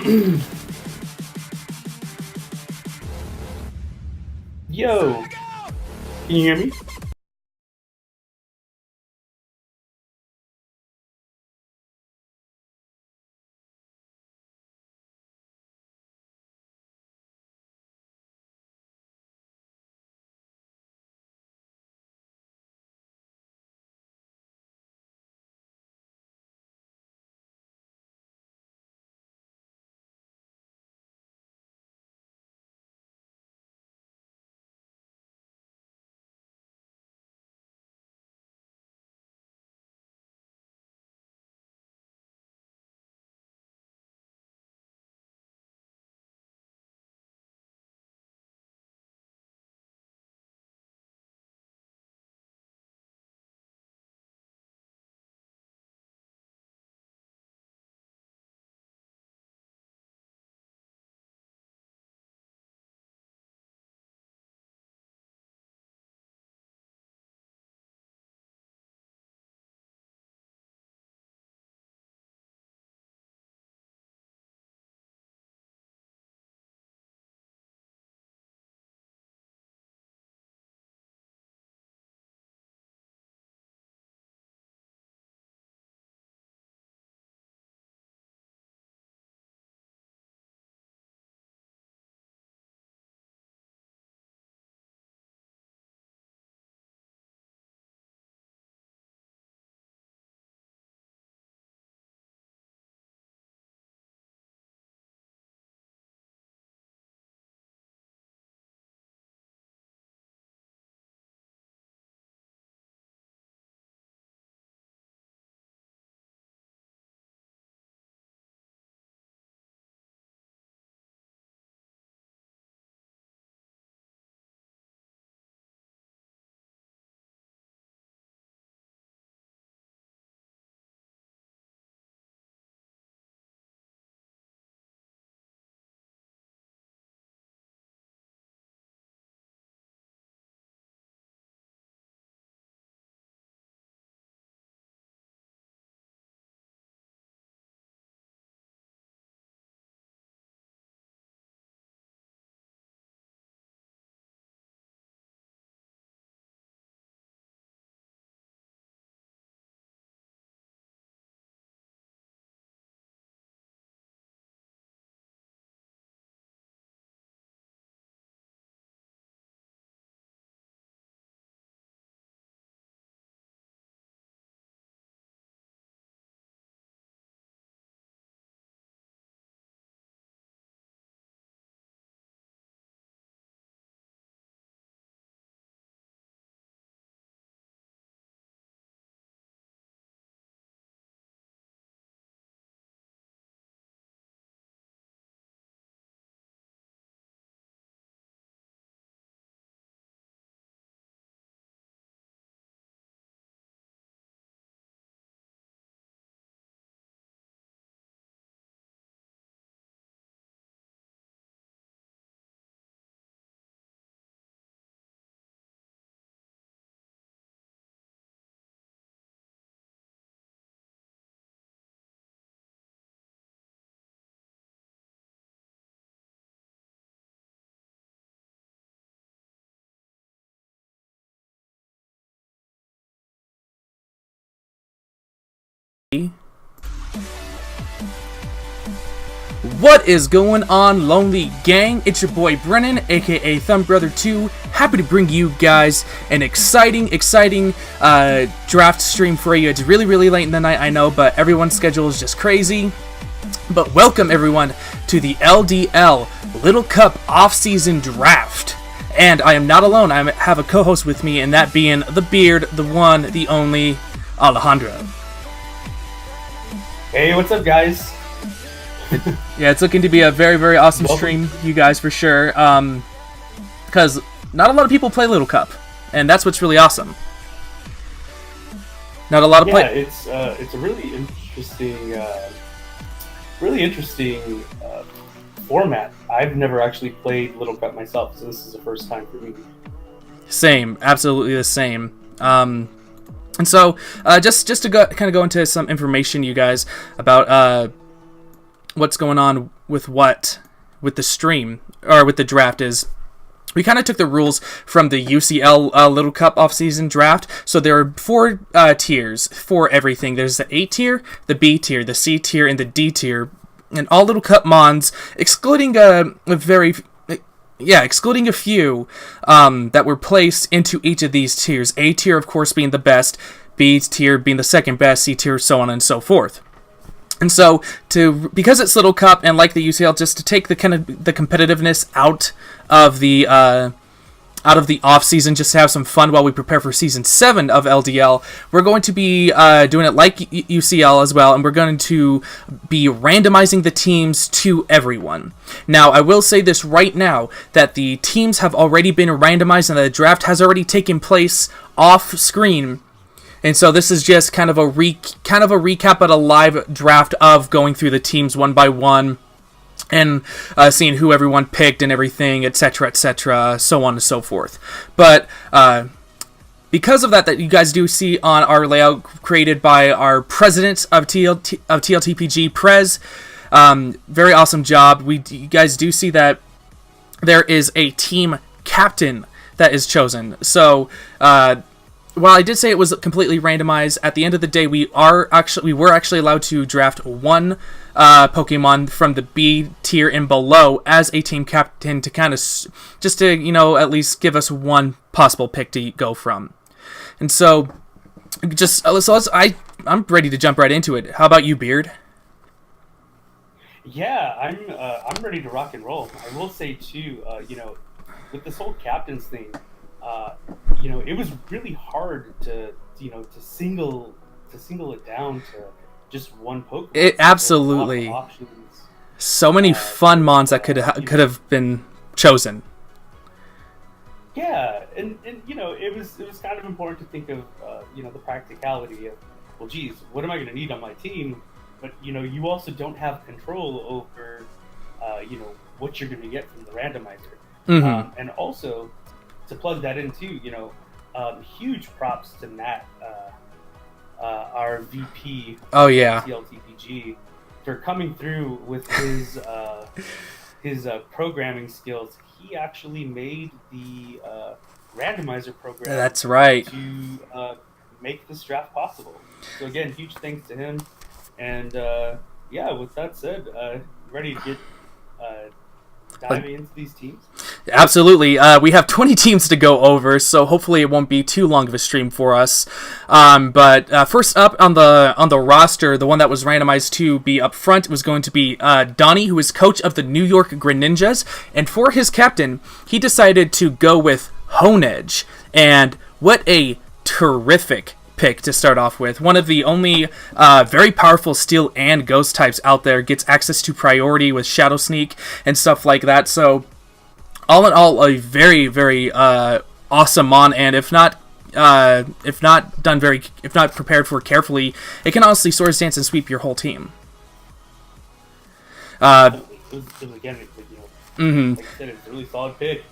Yo, can you hear me? What is going on, Lonely Gang? It's your boy Brennan, aka ThumbBrother2, happy to bring you guys an exciting draft stream for you. It's really late in the night, I know, but everyone's schedule is just crazy. But welcome everyone to the LDL Little Cup Offseason Draft. And I am not alone, I have a co-host with me, and that being the beard, the one, the only, Alejandro. Hey, what's up, guys? Yeah, it's looking to be a very awesome stream, you guys, for sure. Because not a lot of people play Little Cup, and that's what's really awesome. Not a lot of play. Yeah, it's a really interesting format. I've never actually played Little Cup myself, so this is the first time for me. Same, absolutely the same. And so, just to kind of go into some information, you guys, about what's going on with the stream, or with the draft, is we kind of took the rules from the UCL Little Cup Offseason Draft. So there are 4 tiers for everything. There's the A tier, the B tier, the C tier, and the D tier. And all Little Cup mons, excluding excluding a few that were placed into each of these tiers. A tier, of course, being the best, B tier being the second best, C tier, so on and so forth. And so, because it's Little Cup, and like the UCL, just to take the competitiveness out of the off season, just to have some fun while we prepare for season 7 of LDL, we're going to be doing it like UCL as well, and we're going to be randomizing the teams to everyone. Now, I will say this right now, that the teams have already been randomized and the draft has already taken place off screen. And so this is just kind of a recap of a live draft of going through the teams one by one and seeing who everyone picked and everything, etc., so on and so forth. But because of that you guys do see on our layout created by our president of TLTPG, Prez, very awesome job. You guys do see that there is a team captain that is chosen. So while I did say it was completely randomized, at the end of the day, we were actually allowed to draft one Pokemon from the B tier and below as a team captain to kind of just to at least give us one possible pick to go from. And so I'm ready to jump right into it. How about you, Beard? Yeah, I'm ready to rock and roll. I will say too, with this whole captains thing. It was really hard to single it down to just one Pokemon. It absolutely. So many fun mons that could have been chosen. Yeah, and it was kind of important to think of the practicality of, well, geez, what am I going to need on my team? But you also don't have control over what you're going to get from the randomizer. Mm-hmm. And also, to plug that in too, huge props to Matt, our VP. Oh yeah. TLTPG, for coming through with his programming skills. He actually made the randomizer program. That's right. To make this draft possible. So again, huge thanks to him. And with that said, ready to get diving into these teams? Absolutely. We have 20 teams to go over, so hopefully it won't be too long of a stream for us. But first up on the roster, the one that was randomized to be up front was going to be Donnie, who is coach of the New York Greninjas, and for his captain, he decided to go with Honedge. And what a terrific pick to start off with. One of the only very powerful steel and ghost types out there, gets access to priority with Shadow Sneak and stuff like that. So all in all, a very, very awesome mon, and if not prepared for carefully, it can honestly Swords Dance and sweep your whole team. Again, like I said, it's a really solid pick.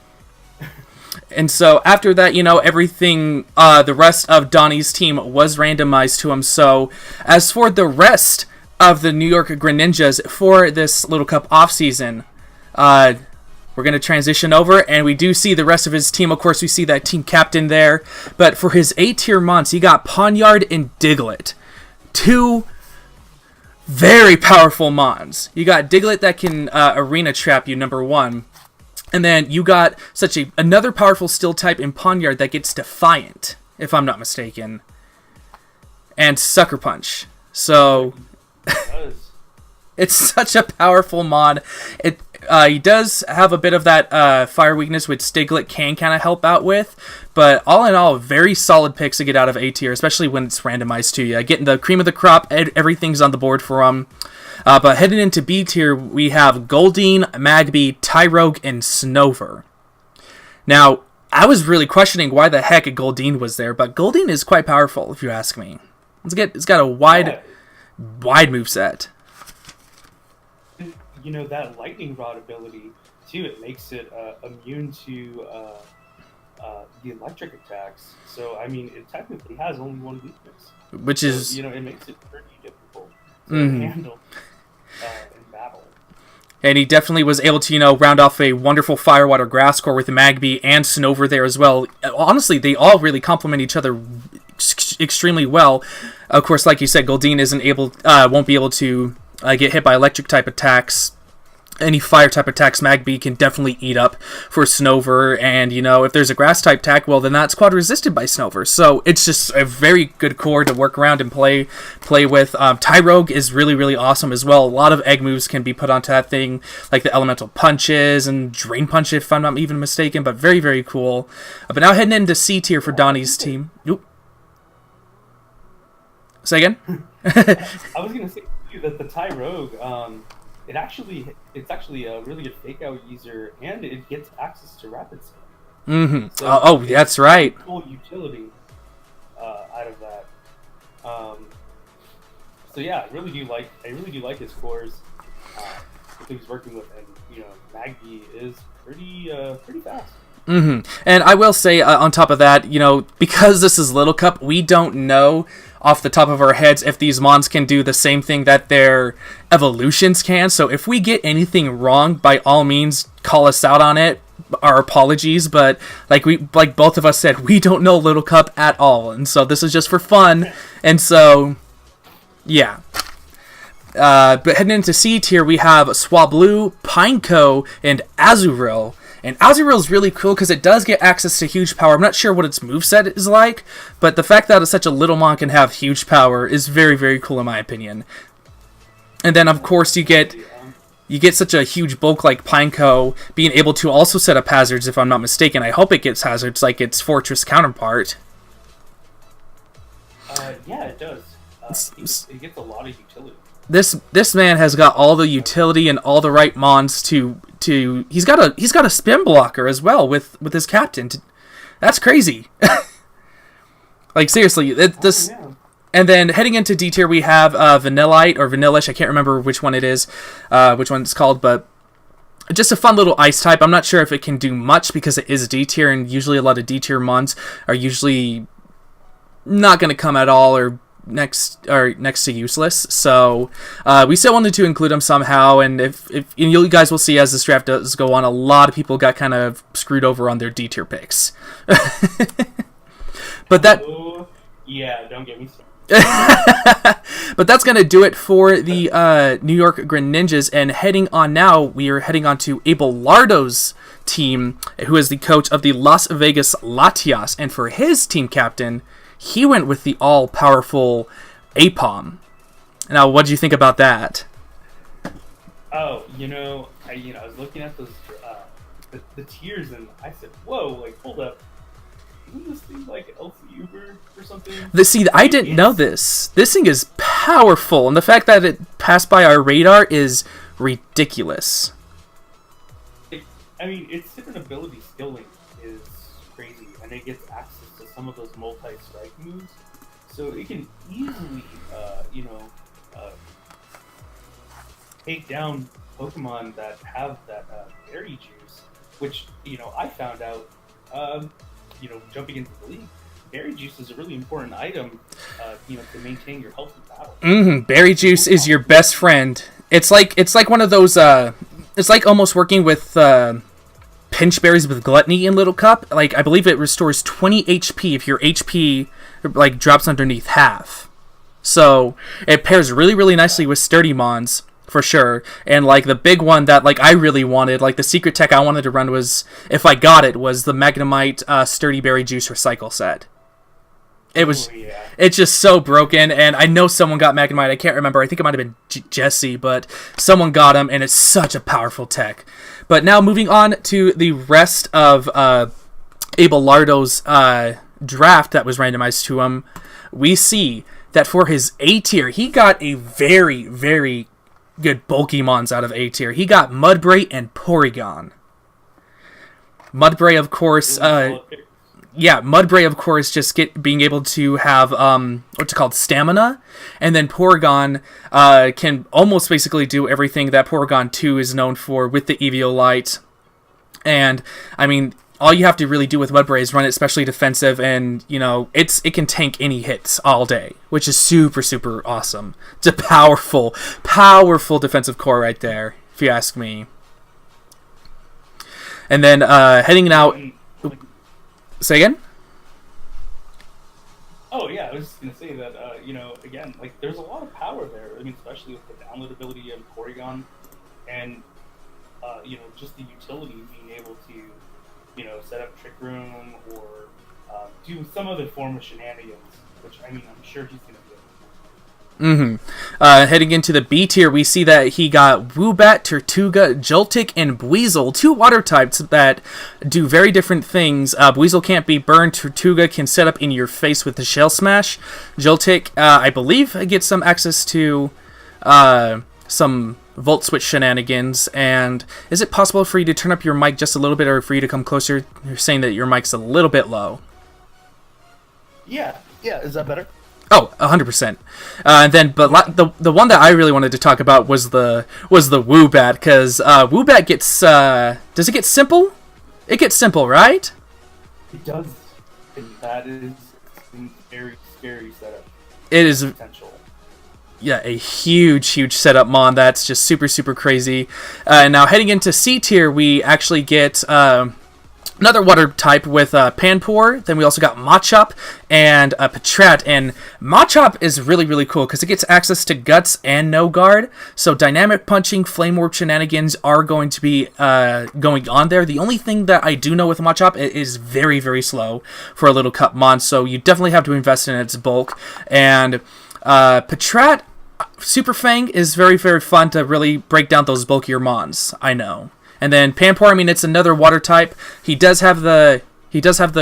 And so after that, everything, the rest of Donnie's team was randomized to him. So as for the rest of the New York Greninjas for this Little Cup offseason, we're going to transition over, and we do see the rest of his team. Of course, we see that team captain there. But for his A-tier mons, he got Pawniard and Diglett. 2 very powerful mons. You got Diglett that can arena trap you, number 1. And then you got another powerful steel type in Pawniard that gets Defiant, if I'm not mistaken. And Sucker Punch. So it's such a powerful mod. He does have a bit of that fire weakness, which Diglett can kind of help out with. But all in all, very solid picks to get out of A tier, especially when it's randomized to you. Getting the cream of the crop, everything's on the board for him. But heading into B tier, we have Goldeen, Magby, Tyrogue, and Snover. Now, I was really questioning why the heck Goldeen was there, but Goldeen is quite powerful, if you ask me. It's got a wide moveset. That lightning rod ability too, it makes it immune to the electric attacks. So I mean, it technically has only one weakness, which is it makes it pretty difficult to handle in battle. And he definitely was able to, round off a wonderful Firewater Grass core with Magby and Snover there as well. Honestly, they all really complement each other extremely well. Of course, like you said, Goldeen won't be able to get hit by electric type attacks. Any fire type attacks Magby can definitely eat up for Snover, and if there's a grass type attack, well then that's quad resisted by Snover. So it's just a very good core to work around and play with. Tyrogue is really, really awesome as well. A lot of egg moves can be put onto that thing, like the elemental punches and drain punch if I'm not even mistaken, but very, very cool. But now heading into C tier for Donnie's team. Oop. Say again? I was gonna say that the Tyrogue, it's actually a really good fake out user, and it gets access to rapid spin. Mm-hmm. So that's right. Full utility out of that. So yeah, I really do like his cores. That he's working with, and Magby is pretty fast. Mm-hmm. And I will say, on top of that, because this is Little Cup, we don't know off the top of our heads if these mons can do the same thing that their evolutions can. So if we get anything wrong, by all means, call us out on it. Our apologies, but like both of us said, we don't know Little Cup at all, and so this is just for fun. And so, yeah. But heading into C tier, we have Swablu, Pineco, and Azurill. And Azurill is really cool because it does get access to huge power. I'm not sure what its moveset is like, but the fact that it's such a little mon can have huge power is very, very cool in my opinion. And then, of course, you get such a huge bulk like Pineco being able to also set up hazards, if I'm not mistaken. I hope it gets hazards like its Fortress counterpart. Yeah, it does. It gets a lot of utility. This man has got all the utility and all the right mons to he's got a spin blocker as well with his captain. That's crazy. Like seriously, this. Yeah. And then heading into D tier, we have Vanillite or Vanillish. I can't remember which one it is, which one it's called, but just a fun little ice type. I'm not sure if it can do much because it is D tier, and usually a lot of D tier mons are usually not going to come at all or next to useless. So we still wanted to include them somehow, and if you guys will see as this draft does go on, a lot of people got kind of screwed over on their D tier picks. But that. Oh, yeah, don't get me started. But that's going to do it for the New York Greninjas, and heading on now, we are heading on to Abelardo's team, who is the coach of the Las Vegas Latias, and for his team captain, he went with the all-powerful Apom. Now, what do you think about that? Oh, I was looking at those the tiers, and I said, whoa, like, hold up. Isn't this thing like LC Uber or something? I didn't know this. This thing is powerful, and the fact that it passed by our radar is ridiculous. Its different ability skilling is crazy, and it gets access to some of those multi-strike moves, so it can easily, take down Pokemon that have that berry juice, which, I found out, jumping into the league, berry juice is a really important item, to maintain your health in battle. Berry juice is your best friend. It's like one of those. It's like almost working with pinch berries with gluttony in Little Cup. Like I believe it restores 20 HP if your HP like drops underneath half. So it pairs really, really nicely with sturdy mons. For sure. And like the big one that like I really wanted, like the secret tech I wanted to run was, if I got it, was the Magnemite Sturdy Berry Juice Recycle set. It's just so broken, and I know someone got Magnemite. I can't remember. I think it might have been Jesse, but someone got him, and it's such a powerful tech. But now moving on to the rest of Abelardo's draft that was randomized to him, we see that for his A tier, he got a very, very good bulky mons out of A tier. He got Mudbray and Porygon. Mudbray, of course, Mudbray, of course, just being able to have stamina, and then Porygon can almost basically do everything that Porygon 2 is known for with the Eviolite. And all you have to really do with Mudbray is run it especially defensive, and it can tank any hits all day, which is super, super awesome. It's a powerful defensive core right there. if you ask me. And then heading out. Say again? Oh yeah, I was just gonna say that again, like there's a lot of power there. I mean, especially with the download ability of Porygon, and just the utility of being able to set up Trick Room or do some other form of shenanigans, which I mean I'm sure he's gonna do. Heading into the B tier, we see that he got Woobat, Tortuga, Joltik, and Buizel, 2 water types that do very different things. Buizel can't be burned, Tortuga can set up in your face with the Shell Smash. Joltik, I believe, gets some access to some Volt Switch shenanigans, and is it possible for you to turn up your mic just a little bit, or for you to come closer? You're saying that your mic's a little bit low. Yeah, is that better? Oh, 100%. The one that I really wanted to talk about was the Woobat, because Woobat gets does it get simple? It gets simple, right? It does, and that is a very scary setup. It is potential. Yeah, a huge setup mon that's just super crazy. Now heading into C tier, we actually get another water type with Panpour. Then we also got Machop and Patrat. And Machop is really cool because it gets access to Guts and No Guard. So dynamic punching, Flame Orb shenanigans are going to be going on there. The only thing that I do know with Machop, it is very slow for a Little Cup mon. So you definitely have to invest in its bulk. And Patrat Super Fang is very fun to really break down those bulkier mons, I know. And then Panpour, I mean, it's another water type. He does have the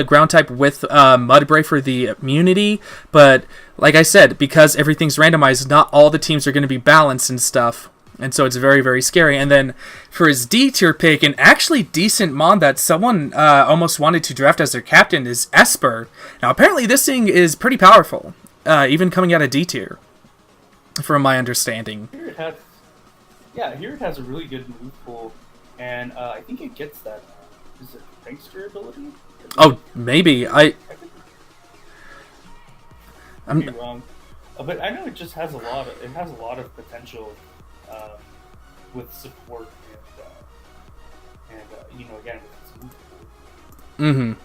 ground type with Mudbray for the immunity, but like I said, because everything's randomized, not all the teams are going to be balanced and stuff, and so it's very scary. And then for his D tier pick, an actually decent mon that someone almost wanted to draft as their captain is Esper. Now apparently this thing is pretty powerful, even coming out of D tier, from my understanding. Here it has a really good move pool. And I think it gets that. Is it prankster ability? Oh, maybe. I'm wrong, but I know it just has a lot of potential with support and again with its move pool.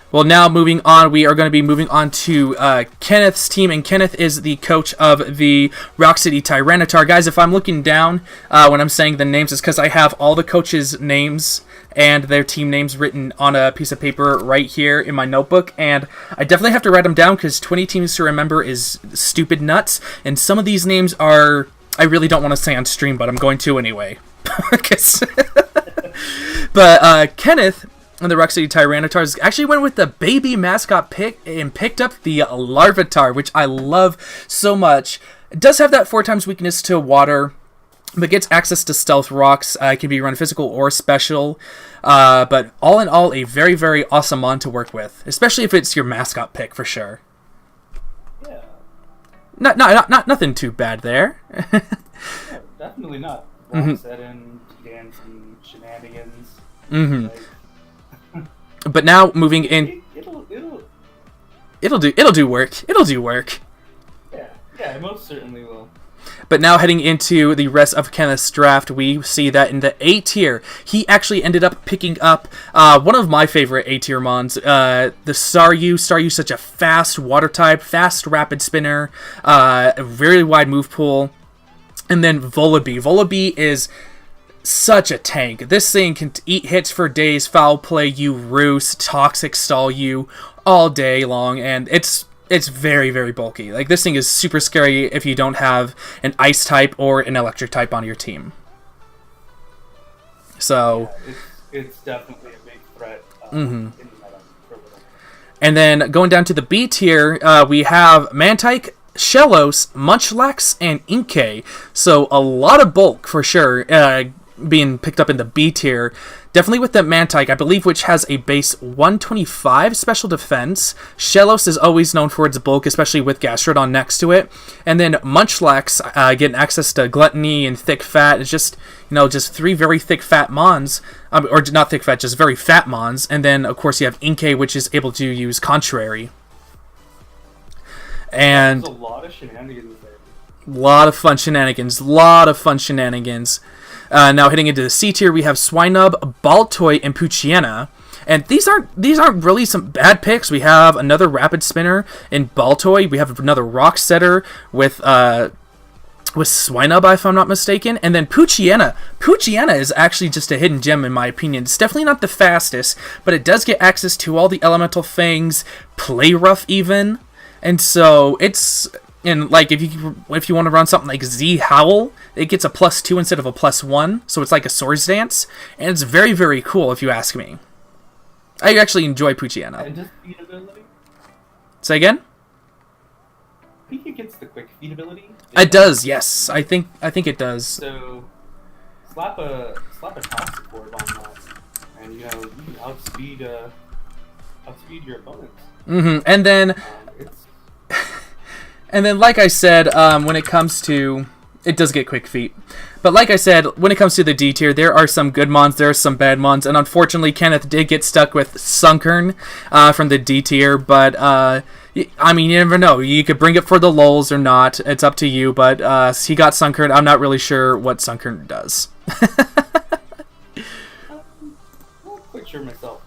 Well, now moving on, we are going to be moving on to Kenneth's team, and Kenneth is the coach of the Rock City Tyranitar. Guys, if I'm looking down when I'm saying the names, it's because I have all the coaches' names and their team names written on a piece of paper right here in my notebook, and I definitely have to write them down because 20 teams to remember is stupid nuts, and some of these names are, I really don't want to say on stream, but I'm going to anyway. But Kenneth and the Rock City Tyranitars actually went with the baby mascot pick and picked up the Larvitar, which I love so much. It does have that 4x weakness to water, but gets access to stealth rocks. It can be run physical or special, but all in all, a very awesome mon to work with, especially if it's your mascot pick for sure. Yeah. Nothing too bad there. Yeah, definitely not. Rock setting, dancing, shenanigans. But now moving in, it'll do work. It'll do work. Yeah, it most certainly will. But now heading into the rest of Kenneth's draft, we see that in the A tier, he actually ended up picking up one of my favorite A tier mons, the Staryu. Staryu's such a fast water type, fast rapid spinner, a very wide move pool, and then Volibee. Volibee is such a tank. This thing can eat hits for days, foul play you, roost, toxic stall you all day long, and it's very bulky. Like, this thing is super scary if you don't have an ice type or an electric type on your team. So yeah, it's definitely a big threat in the meta for a little. And then going down to the B tier, we have Mantike, Shellos, Munchlax, and Inkay. So a lot of bulk for sure being picked up in the B tier. Definitely with the Mantike, I believe, which has a base 125 special defense. Shellos is always known for its bulk, especially with Gastrodon next to it. And then Munchlax, getting access to Gluttony and Thick Fat. It's just, just 3 very thick fat mons. Or not thick fat, just very fat mons. And then, of course, you have Inkay, which is able to use Contrary. And there's a lot of shenanigans there. Lot of fun shenanigans. Now heading into the C tier, we have Swinub, Baltoy, and Poochyena. And these aren't really some bad picks. We have another Rapid Spinner in Baltoy. We have another Rock Setter with Swinub, if I'm not mistaken. And then Poochyena. Poochyena is actually just a hidden gem in my opinion. It's definitely not the fastest, but it does get access to all the elemental things, play rough even. And so it's... And like if you want to run something like Z Howl, it gets a +2 instead of a +1, so it's like a Swords Dance, and it's very, very cool if you ask me. I actually enjoy Poochyena. And just feed ability? Say again? I think it gets the quick feed ability. It does, yes. I think it does. So slap a toxic orb on that, and you can outspeed your opponents. And then and then, like I said, when it comes to... It does get quick feet. But like I said, when it comes to the D tier, there are some good mons, there are some bad mons, and unfortunately, Kenneth did get stuck with Sunkern from the D tier, but, I mean, you never know. You could bring it for the lulz or not. It's up to you, but he got Sunkern. I'm not really sure what Sunkern does. Not quite sure myself.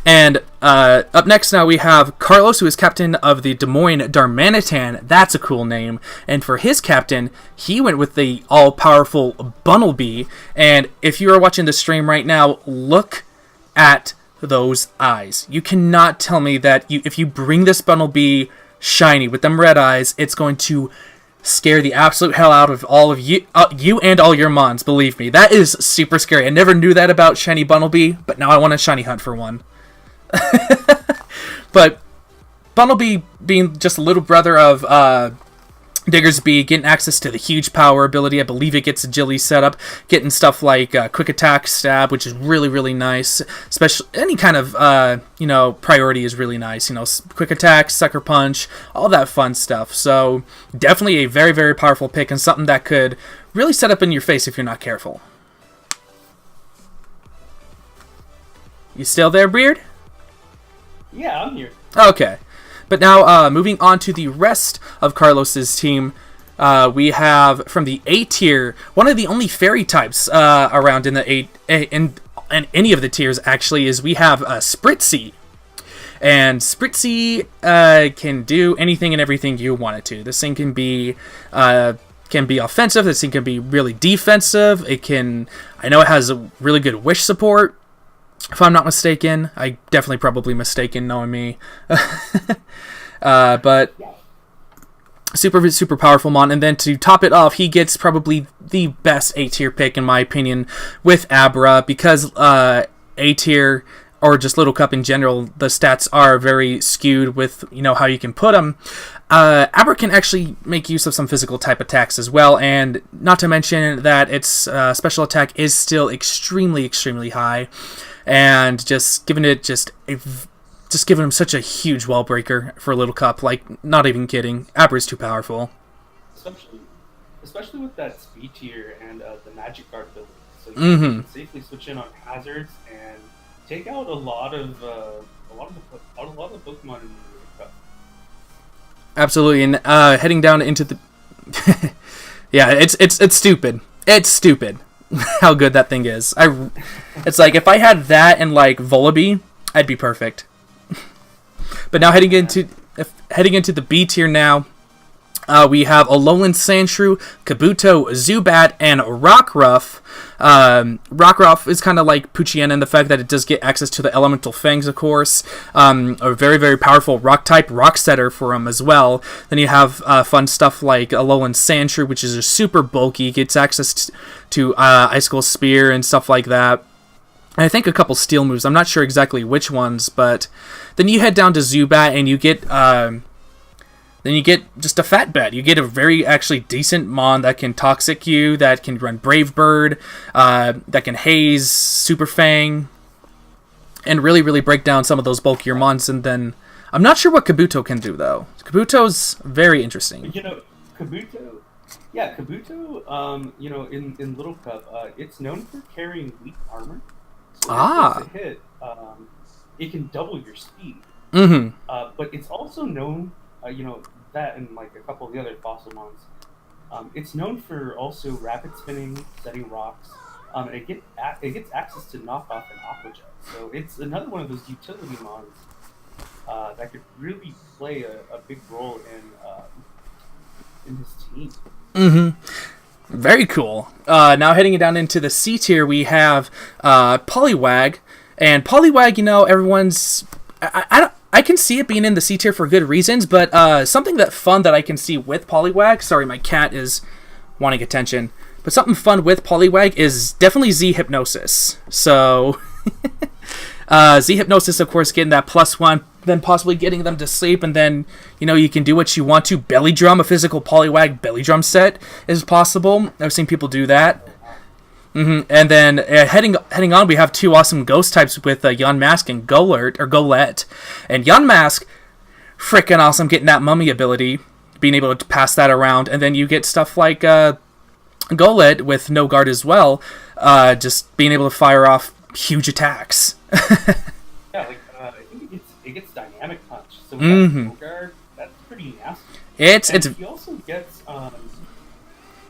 And up next now we have Carlos, who is captain of the Des Moines Darmanitan. That's a cool name. And for his captain, he went with the all-powerful Bunnelby. And if you are watching the stream right now, look at those eyes. You cannot tell me that if you bring this Bunnelby shiny with them red eyes, it's going to scare the absolute hell out of all of you and all your mons, believe me. That is super scary. I never knew that about shiny Bunnelby, but now I want to shiny hunt for one. But Bunnelby being just a little brother of Diggersby, getting access to the huge power ability. I believe it gets agility set up, getting stuff like quick attack, stab, which is really, really nice. Especially any kind of priority is really nice. Quick attack, sucker punch, all that fun stuff. So definitely a very, very powerful pick and something that could really set up in your face if you're not careful. You still there, Beard? Yeah, I'm here. Okay. But now, moving on to the rest of Carlos's team, we have from the A tier, one of the only fairy types around in the in any of the tiers actually is we have Spritzy, and Spritzy can do anything and everything you want it to. This thing can be offensive. This thing can be really defensive. I know it has a really good wish support. If I'm not mistaken, I definitely probably mistaken knowing me. But super, super powerful mon. And then to top it off, he gets probably the best A tier pick in my opinion with Abra, because A tier or just Little Cup in general, the stats are very skewed with how you can put them. Abra can actually make use of some physical type attacks as well, and not to mention that its special attack is still extremely, extremely high. And just giving him such a huge wall breaker for Little Cup, like, not even kidding. Abra is too powerful. Especially with that speed tier and the magic guard ability. So you can safely switch in on hazards and take out a lot of the Pokemon in Little Cup. Absolutely, and heading down into the yeah, it's stupid. It's stupid. How good that thing is. It's like if I had that and like Volibee, I'd be perfect. But now heading into the B tier now, we have Alolan Sandshrew, Kabuto, Zubat, and Rockruff. Rockruff is kind of like Poochyena in the fact that it does get access to the Elemental Fangs, of course. A very, very powerful Rock-type Rock Setter for him as well. Then you have fun stuff like Alolan Sandshrew, which is super bulky, gets access to Icicle Spear and stuff like that. And I think a couple Steel moves. I'm not sure exactly which ones, but then you head down to Zubat and you get... Then you get just a fat bet. You get a very actually decent mon that can Toxic you, that can run Brave Bird, that can Haze, Super Fang, and really, really break down some of those bulkier mons. And then I'm not sure what Kabuto can do though. Kabuto's very interesting. Kabuto, in Little Cup, it's known for carrying weak armor. So if it's a hit, it can double your speed. But it's also known. That and like a couple of the other fossil mons, It's known for also rapid spinning, setting rocks. And it gets access to knockoff and aquajet. So it's another one of those utility mons that could really play a big role in his team. Very cool. Now heading down into the C tier, we have Poliwag. And Poliwag, everyone's... I can see it being in the C tier for good reasons, but something fun that I can see with Poliwag... Sorry, my cat is wanting attention. But something fun with Poliwag is definitely Z Hypnosis. So... Z Hypnosis, of course, getting that +1, then possibly getting them to sleep, and then, you can do what you want to. Belly Drum, a physical Poliwag Belly Drum set is possible. I've seen people do that. And then heading on, we have two awesome ghost types with Yunmask and Golett. And Yunmask, freaking awesome, getting that mummy ability, being able to pass that around, and then you get stuff like Golett with no guard as well, just being able to fire off huge attacks. Yeah, I think it gets dynamic punch. So with that no guard, that's pretty nasty. He also gets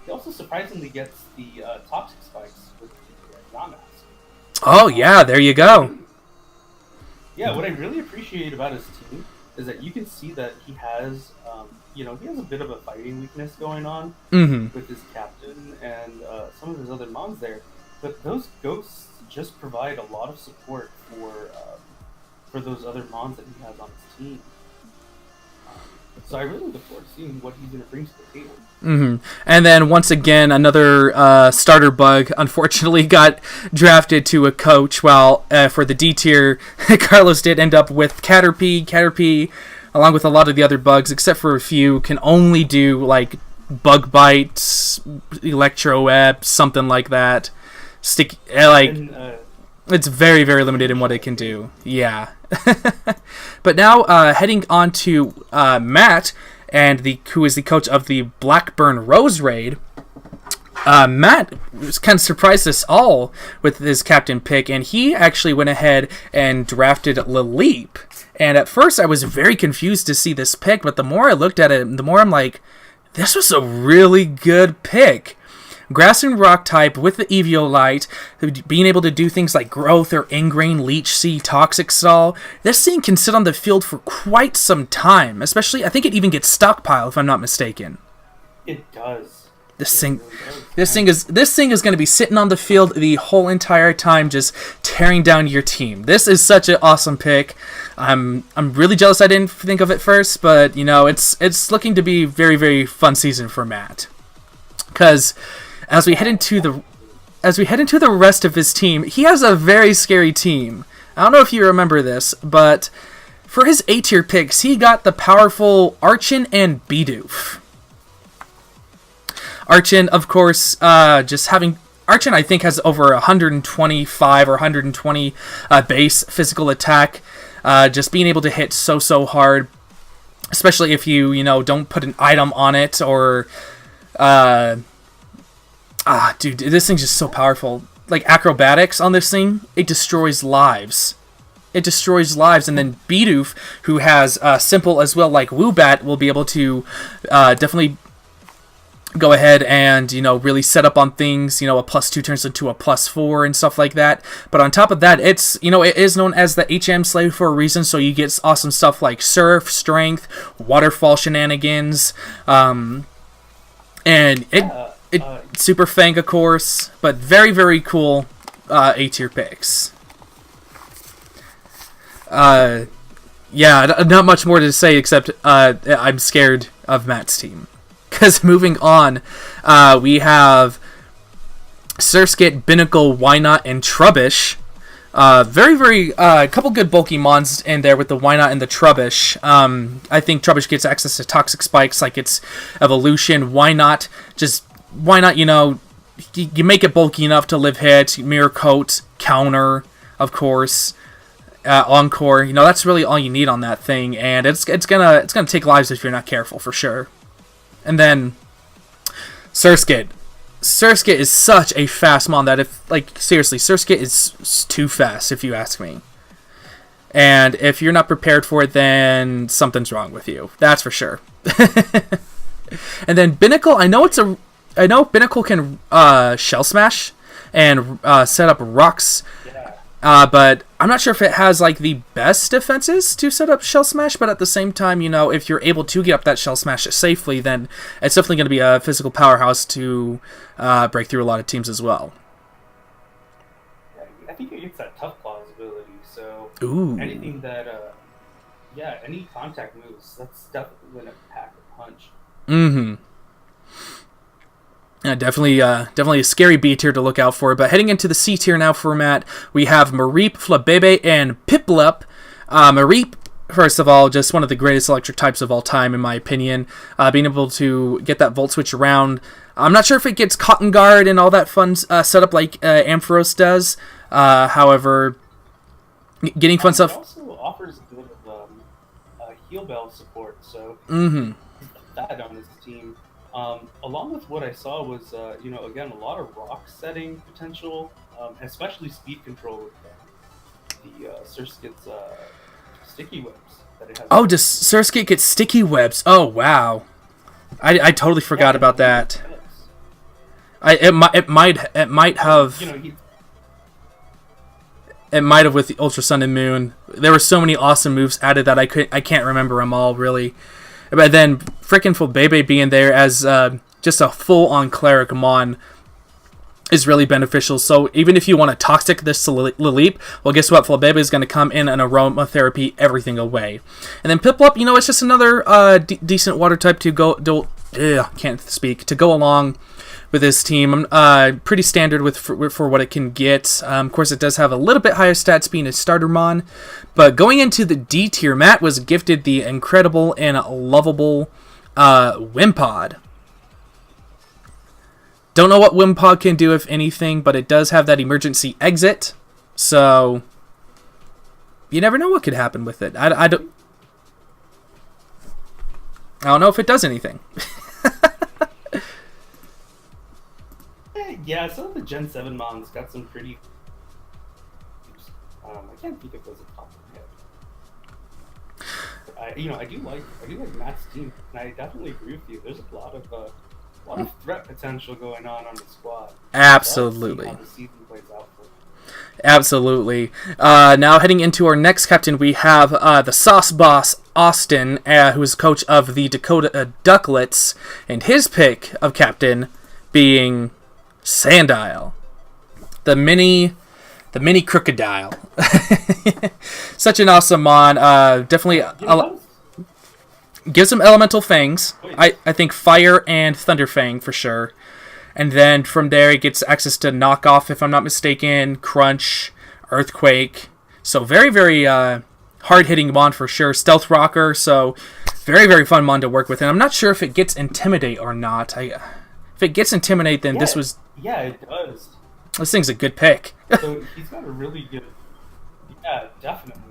he also surprisingly gets the toxic spikes with the Yamask. Oh yeah, there you go. Yeah, what I really appreciate about his team is that you can see that he has he has a bit of a fighting weakness going on with his captain and some of his other mons there. But those ghosts just provide a lot of support for those other mons that he has on his team. So I really look forward to seeing what he's going to bring to the table. And then once again, another starter bug unfortunately got drafted to a coach. While for the D tier, Carlos did end up with Caterpie. Caterpie, along with a lot of the other bugs, except for a few, can only do like bug bites, electro web, something like that. It's very, very limited in what it can do. Yeah. But now, heading on to Matt, who is the coach of the Blackburn Rose Raid. Matt was kind of surprised us all with his captain pick, and he actually went ahead and drafted Laleep. And at first, I was very confused to see this pick, but the more I looked at it, the more I'm like, this was a really good pick. Grass and rock type with the Eviolite, being able to do things like growth or ingrain, leech seed, toxic stall. This thing can sit on the field for quite some time, especially I think it even gets stockpiled if I'm not mistaken. It does. This thing is going to be sitting on the field the whole entire time, just tearing down your team. This is such an awesome pick. I'm really jealous I didn't think of it first, but it's looking to be a very, very fun season for Matt. Because as we head into the rest of his team, he has a very scary team. I don't know if you remember this, but for his A tier picks, he got the powerful Archon and Bidoof. Archon, of course, Archon, I think, has over 125 or 120 base physical attack. Just being able to hit so hard, especially if you don't put an item on it or. Dude, this thing's just so powerful. Like, acrobatics on this thing, it destroys lives. And then Bidoof, who has simple as well, like Woobat, will be able to definitely go ahead and, really set up on things. A +2 turns into a +4 and stuff like that. But on top of that, it is known as the HM Slave for a reason, so you get awesome stuff like Surf, Strength, Waterfall shenanigans, and Super Fang, of course, but very, very cool A tier picks. Yeah, not much more to say except I'm scared of Matt's team. Because moving on, we have Surskit, Binnacle, Wynot, and Trubbish. Very, very, a couple good bulky mons in there with the Wynot and the Trubbish. I think Trubbish gets access to toxic spikes like its evolution. Wynot, you make it bulky enough to live hit, mirror coat, counter, of course, encore. That's really all you need on that thing, and it's gonna take lives if you're not careful, for sure. And then Surskit. Surskit is such a fast mon that seriously, Surskit is too fast if you ask me. And if you're not prepared for it, then something's wrong with you. That's for sure. And then Binnacle, I know Binnacle can shell smash and set up rocks. Yeah. But I'm not sure if it has like the best defenses to set up shell smash, but at the same time, if you're able to get up that shell smash safely, then it's definitely going to be a physical powerhouse to break through a lot of teams as well. Yeah, I think it gets that tough claws ability, so Ooh. anything that any contact moves, that's definitely going to pack a punch. Mm-hmm. Yeah, definitely a scary B tier to look out for. But heading into the C tier now for Matt, we have Mareep, Flabebe, and Piplup. Mareep, first of all, just one of the greatest electric types of all time, in my opinion. Being able to get that Volt Switch around. I'm not sure if it gets Cotton Guard and all that fun setup like Ampharos does. However, getting fun stuff. It also offers a bit of heal bell support, so that on his team. Along with what I saw was, again, a lot of rock setting potential, especially speed control with the Surskit's sticky webs that it has. Oh, does Surskit get sticky webs? Oh, wow. I totally forgot about that. It might have. It might have with the Ultra Sun and Moon. There were so many awesome moves added that I can't remember them all really. But then freaking Flabebe being there as just a full-on Cleric Mon is really beneficial. So even if you want to Toxic this Lileep, well, guess what? Flabebe is going to come in and aromatherapy everything away. And then Piplup, it's just another decent water type to go along with this team. Pretty standard for what it can get. Of course, it does have a little bit higher stats being a starter Mon. But going into the D tier, Matt was gifted the incredible and lovable Wimpod. Don't know what Wimpod can do, if anything, but it does have that emergency exit. So you never know what could happen with it. I don't know if it does anything. Yeah, some of the Gen 7 Mons got some pretty... I can't think of those at the top of my head. I do like Matt's team, and I definitely agree with you. There's a lot of threat potential going on the squad. Absolutely. How the season plays out for them. Absolutely. Now heading into our next captain, we have the Sauce Boss Austin, who is coach of the Dakota Ducklets, and his pick of captain being Sandile, the mini crocodile. Such an awesome Mon. Definitely gives him elemental fangs. I think fire and thunder fang for sure. And then from there he gets access to knockoff, if I'm not mistaken, crunch, earthquake. So very, very hard hitting Mon for sure. Stealth rocker. So very, very fun Mon to work with. And I'm not sure if it gets intimidate or not. If it gets intimidate, then this was... Yeah, it does. This thing's a good pick. So he's got a really good... Yeah, definitely.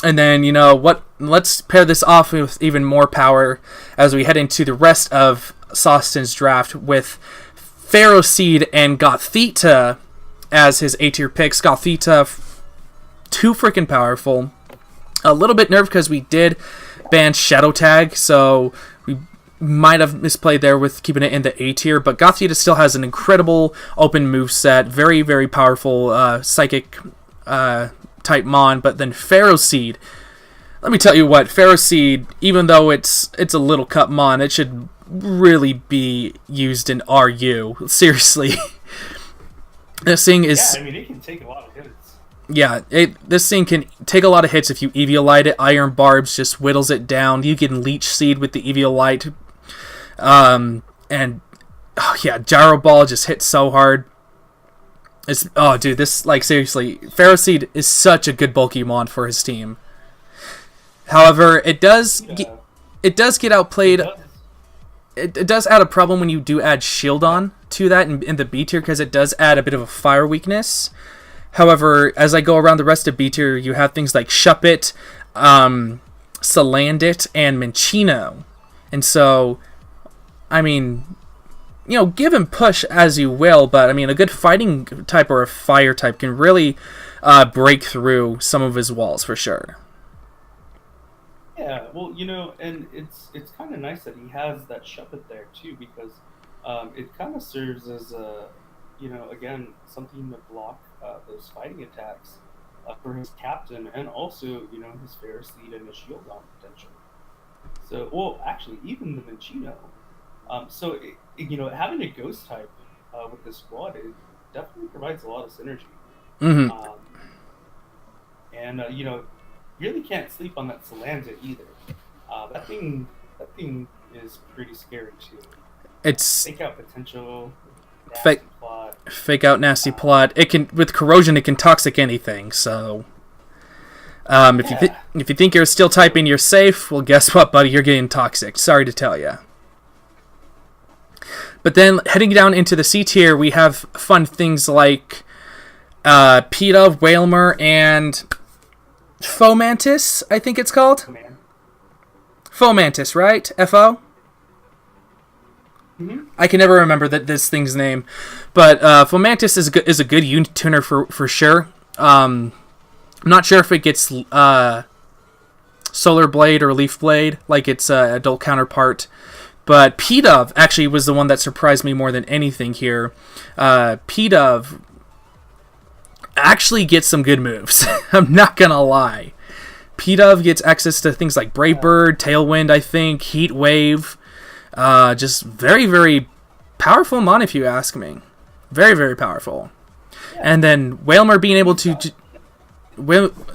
And then, what? Let's pair this off with even more power as we head into the rest of Sauceton's draft with Pharaoh Seed and Gothita as his A-tier picks. Gothita, too freaking powerful. A little bit nerfed because we did ban Shadow Tag, so we might have misplayed there with keeping it in the A tier, but Gothita still has an incredible open moveset, very, very powerful psychic type Mon. But then Pharaoh Seed, let me tell you what, Pharaoh Seed, even though it's a little cup Mon, it should really be used in RU. Seriously. This thing is... Yeah, it can take a lot of hits. Yeah, this thing can take a lot of hits if you Eviolite it. Iron Barbs just whittles it down. You can Leech Seed with the Eviolite. Gyro Ball just hits so hard. Seriously, Pharaoh Seed is such a good bulky Mon for his team. However, it does get outplayed. It does add a problem when you do add Shield on to that in the B tier, because it does add a bit of a fire weakness. However, as I go around the rest of B tier, you have things like Shuppet, Salandit, and Minccino. And so, give him push as you will, but a good fighting type or a fire type can really break through some of his walls for sure. Yeah, Yeah, well, and it's kind of nice that he has that shepherd there too, because it kind of serves as a, again, something to block those fighting attacks for his captain, and also, his Ferris lead and his shield on potential. So, well, actually, even the Minchino. Having a ghost type with this squad, it definitely provides a lot of synergy. Mm-hmm. Really can't sleep on that Salanza either. That thing is pretty scary too. It's fake out potential, fake out nasty plot. It can, with corrosion, it can toxic anything. So, if you think you're steel typing, you're safe. Well, guess what, buddy? You're getting toxic. Sorry to tell you. But then heading down into the C tier, we have fun things like PETA, Whalmer, and Fomantis, I think it's called. Fomantis, right? F-O? Mm-hmm. I can never remember this thing's name. But Fomantis is a good unit tuner for sure. I'm not sure if it gets Solar Blade or Leaf Blade, like its adult counterpart. But P-Dove actually was the one that surprised me more than anything here. P-Dove actually gets some good moves. I'm not going to lie. P-Dove gets access to things like Brave Bird, Tailwind, I think, Heat Wave. Just very, very powerful mon, if you ask me. Very, very powerful. Yeah. And then Whalmer being able to...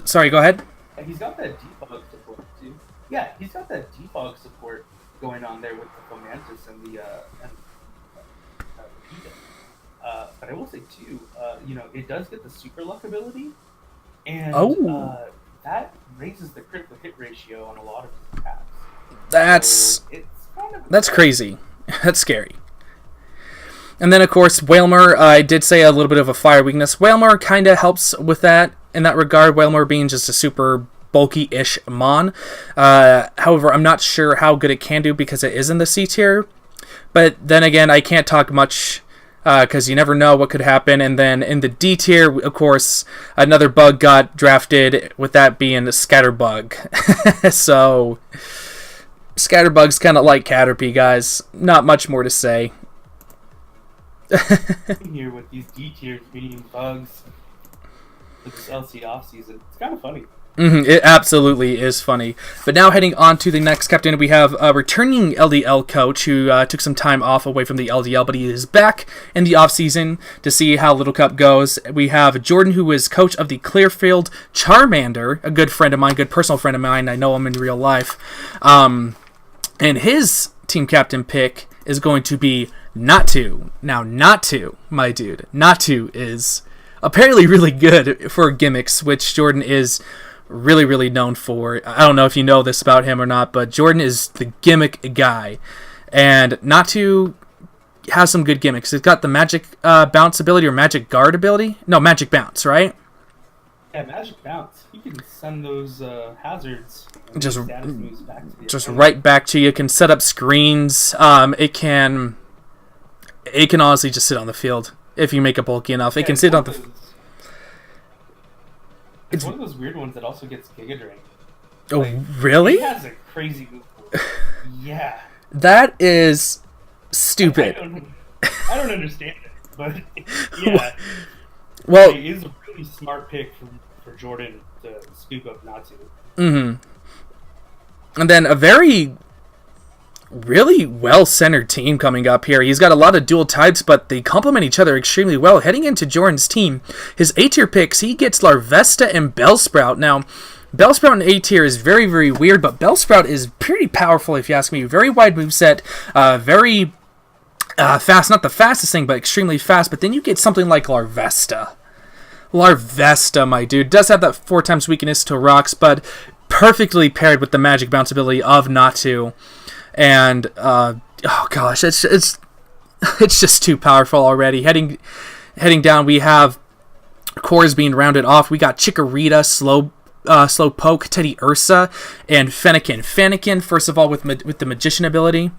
Sorry, go ahead. He's got that defog support, too. Yeah, he's got that defog support going on there with the Fomantis and the but I will say too, it does get the super luck ability, and that raises the critical hit ratio on a lot of his attacks. That's crazy. That's scary. And then of course Whalmer, I did say a little bit of a fire weakness. Whalmer kind of helps with that in that regard. Whalmer being just a super bulky-ish mon. However, I'm not sure how good it can do because it is in the C tier. But then again, I can't talk much because you never know what could happen. And then in the D tier, of course, another bug got drafted, with that being the Scatterbug. So, Scatterbug's kind of like Caterpie, guys. Not much more to say. Here with these D tiers being bugs with this LC offseason, it's kind of funny. It absolutely is funny. But now heading on to the next captain, we have a returning LDL coach who took some time off away from the LDL, but he is back in the offseason to see how Little Cup goes. We have Jordan, who is coach of the Clearfield Charmander, a good friend of mine, good personal friend of mine. I know him in real life. And his team captain pick is going to be Natu. Now, Natu, my dude, Natu is apparently really good for gimmicks, which Jordan is really, really known for. I don't know if you know this about him or not, but Jordan is the gimmick guy. And Natu has some good gimmicks. It's got the magic bounce ability or magic guard ability. No, magic bounce, right? Yeah, magic bounce. You can send those hazards just back to just right back to you. It can set up screens. It can honestly just sit on the field if you make it bulky enough. It can sit on the... It's one of those weird ones that also gets Giga Drain. Oh, really? It has a crazy move. Yeah. That is stupid. I don't understand it, but yeah. Well, it is a really smart pick for Jordan to scoop up Natsu. Mm-hmm. And then a very, really well-centered team coming up here. He's got a lot of dual types, but they complement each other extremely well. Heading into Jordan's team, his A-tier picks, he gets Larvesta and Bellsprout. Now, Bellsprout in A-tier is very, very weird, but Bellsprout is pretty powerful, if you ask me. Very wide moveset, very fast. Not the fastest thing, but extremely fast. But then you get something like Larvesta. Larvesta, my dude, does have that 4 times weakness to rocks, but perfectly paired with the magic bounce ability of Natu. And oh gosh, it's just too powerful already. Heading down, we have cores being rounded off. We got Chikorita, Slowpoke, Teddy Ursa, and Fennekin. Fennekin, first of all, with the magician ability,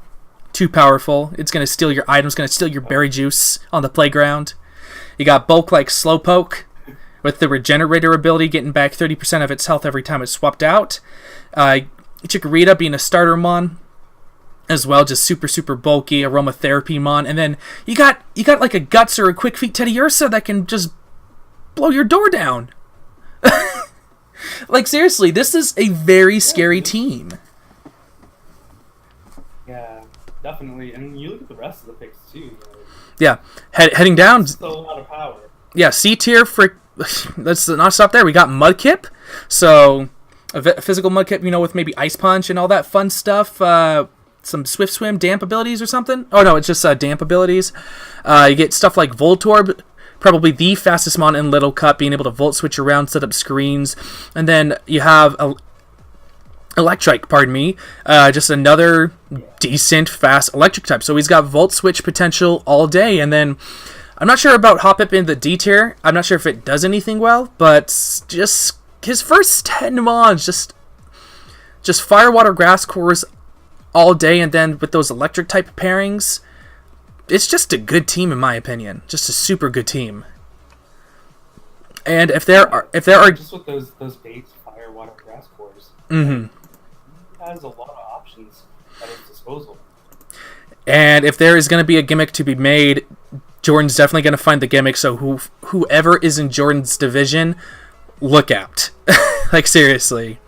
too powerful. It's gonna steal your items, gonna steal your berry juice on the playground. You got Bulk like Slowpoke with the regenerator ability, getting back 30% of its health every time it's swapped out. Chikorita being a starter mon as well, just super bulky aromatherapy mon, and then you got like a Guts or a Quick Feet Teddiursa that can just blow your door down. Like, seriously, this is a very scary team. Yeah, definitely. And you look at the rest of the picks too. Yeah, heading down. Still a lot of power. Yeah, C tier for. Let's not stop there. We got Mudkip, so a physical Mudkip, with maybe Ice Punch and all that fun stuff. Some Swift Swim, damp abilities or something. Oh no, it's just damp abilities. You get stuff like Voltorb, probably the fastest mon in Little Cup, being able to Volt Switch around, set up screens, and then you have Electrike, just another decent fast electric type. So he's got Volt Switch potential all day, and then I'm not sure about Hoppip in the D tier. I'm not sure if it does anything well, but just his first 10 mons, just Fire, Water, Grass cores all day, and then with those electric type pairings, it's just a good team in my opinion. Just a super good team. And if there are just with those base Fire, Water, Grass cores, he has a lot of options at his disposal. And if there is going to be a gimmick to be made, Jordan's definitely going to find the gimmick. So whoever is in Jordan's division, look out. Like, seriously.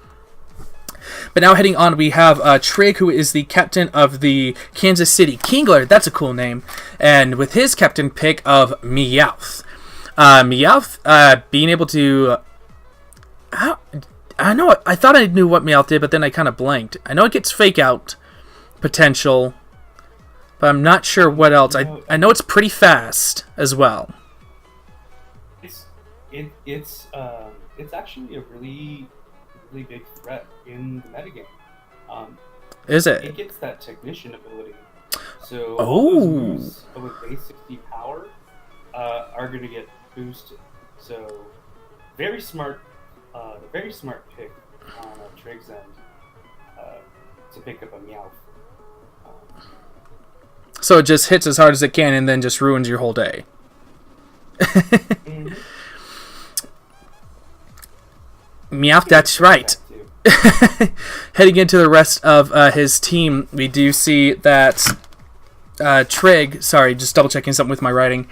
But now heading on, we have Trig, who is the captain of the Kansas City Kingler. That's a cool name. And with his captain pick of Meowth. Meowth being able to... I thought I knew what Meowth did, but then I kind of blanked. I know it gets Fake Out potential, but I'm not sure what else. I know it's pretty fast as well. It's actually a really big threat in the metagame. Is it? It gets that Technician ability. So those moves with base 60 power are going to get boosted. So very smart pick on Trig's end to pick up a Meowth. So it just hits as hard as it can and then just ruins your whole day. Mm-hmm. Meowth, that's right. Heading into the rest of his team, we do see that Trig, sorry, just double checking something with my writing.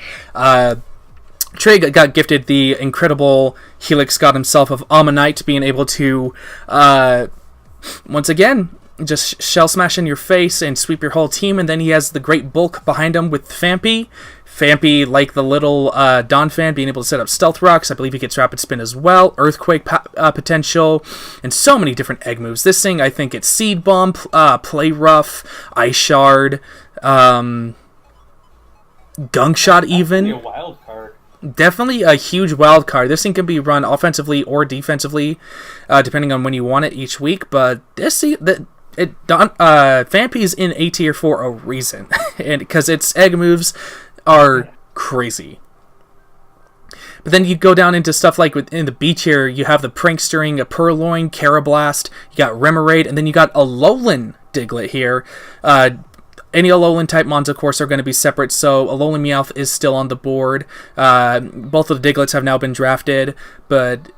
Trig got gifted the incredible Helix God himself of Ammonite, being able to, once again, just shell smash in your face and sweep your whole team. And then he has the great bulk behind him with Fampy. Fampy, like the little Donphan, being able to set up Stealth Rocks. I believe he gets Rapid Spin as well. Earthquake potential. And so many different egg moves. This thing, I think it's Seed Bomb, Play Rough, Ice Shard, Gunk Shot even. A wild card. Definitely a huge wild card. This thing can be run offensively or defensively, depending on when you want it each week. But Fampy's in A tier for a reason, and because its egg moves are crazy. But then you go down into stuff like in the B tier, you have the Prankstering, a Purloin, Carablast, you got Remoraid, and then you got a Alolan Diglett here. Any Alolan type mons, of course, are going to be separate, so Alolan Meowth is still on the board. Both of the Diglets have now been drafted, but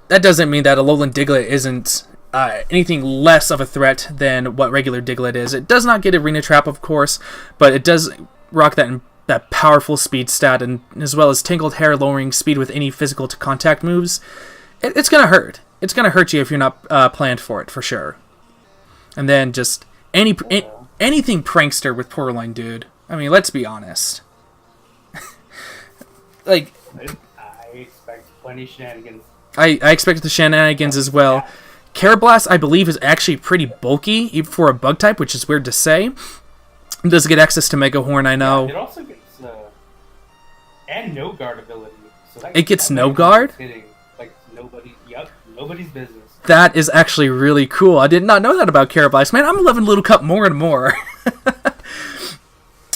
that doesn't mean that Alolan Diglett isn't anything less of a threat than what regular Diglett is. It does not get Arena Trap, of course, but it does rock that powerful speed stat, and as well as Tangled Hair lowering speed with any physical to contact moves. It's going to hurt. It's going to hurt you if you're not planned for it, for sure. And then just anything prankster with Purloin, dude. I mean, let's be honest. Like, I expect plenty of shenanigans. I expect the shenanigans as well. Carablast, I believe, is actually pretty bulky, even for a bug type, which is weird to say. It does get access to Mega Horn, I know. It also gets and no guard ability. So it gets no guard? Like nobody's business. That is actually really cool. I did not know that about Carablast. Man, I'm loving Little Cup more and more.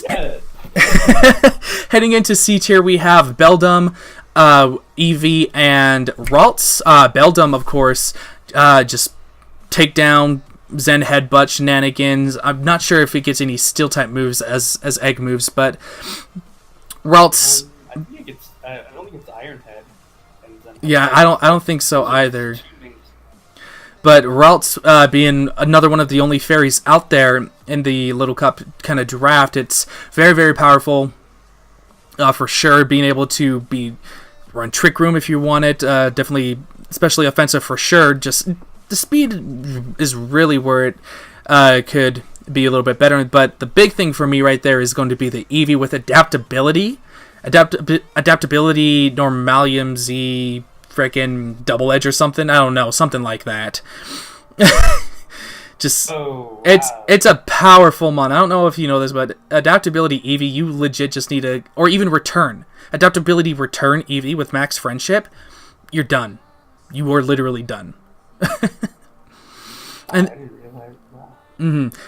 Yeah. Heading into C tier, we have Beldum, Eevee, and Ralts. Beldum, of course, just take down Zen Headbutt shenanigans. I'm not sure if it gets any Steel type moves as egg moves, but Ralts. I don't think it's Iron Head. Yeah, I don't think so either. But Ralts, being another one of the only fairies out there in the Little Cup kind of draft, it's very, very powerful for sure. Being able to run Trick Room if you want it, definitely, especially offensive for sure. Just the speed is really where it could be a little bit better. But the big thing for me right there is going to be the Eevee with adaptability. Adaptability, Normalium Z, frickin' Double Edge or something. I don't know, something like that. Just it's a powerful mon. I don't know if you know this, but adaptability Eevee, you legit just need or even return. Adaptability return Eevee with max friendship, you're done. You are literally done. And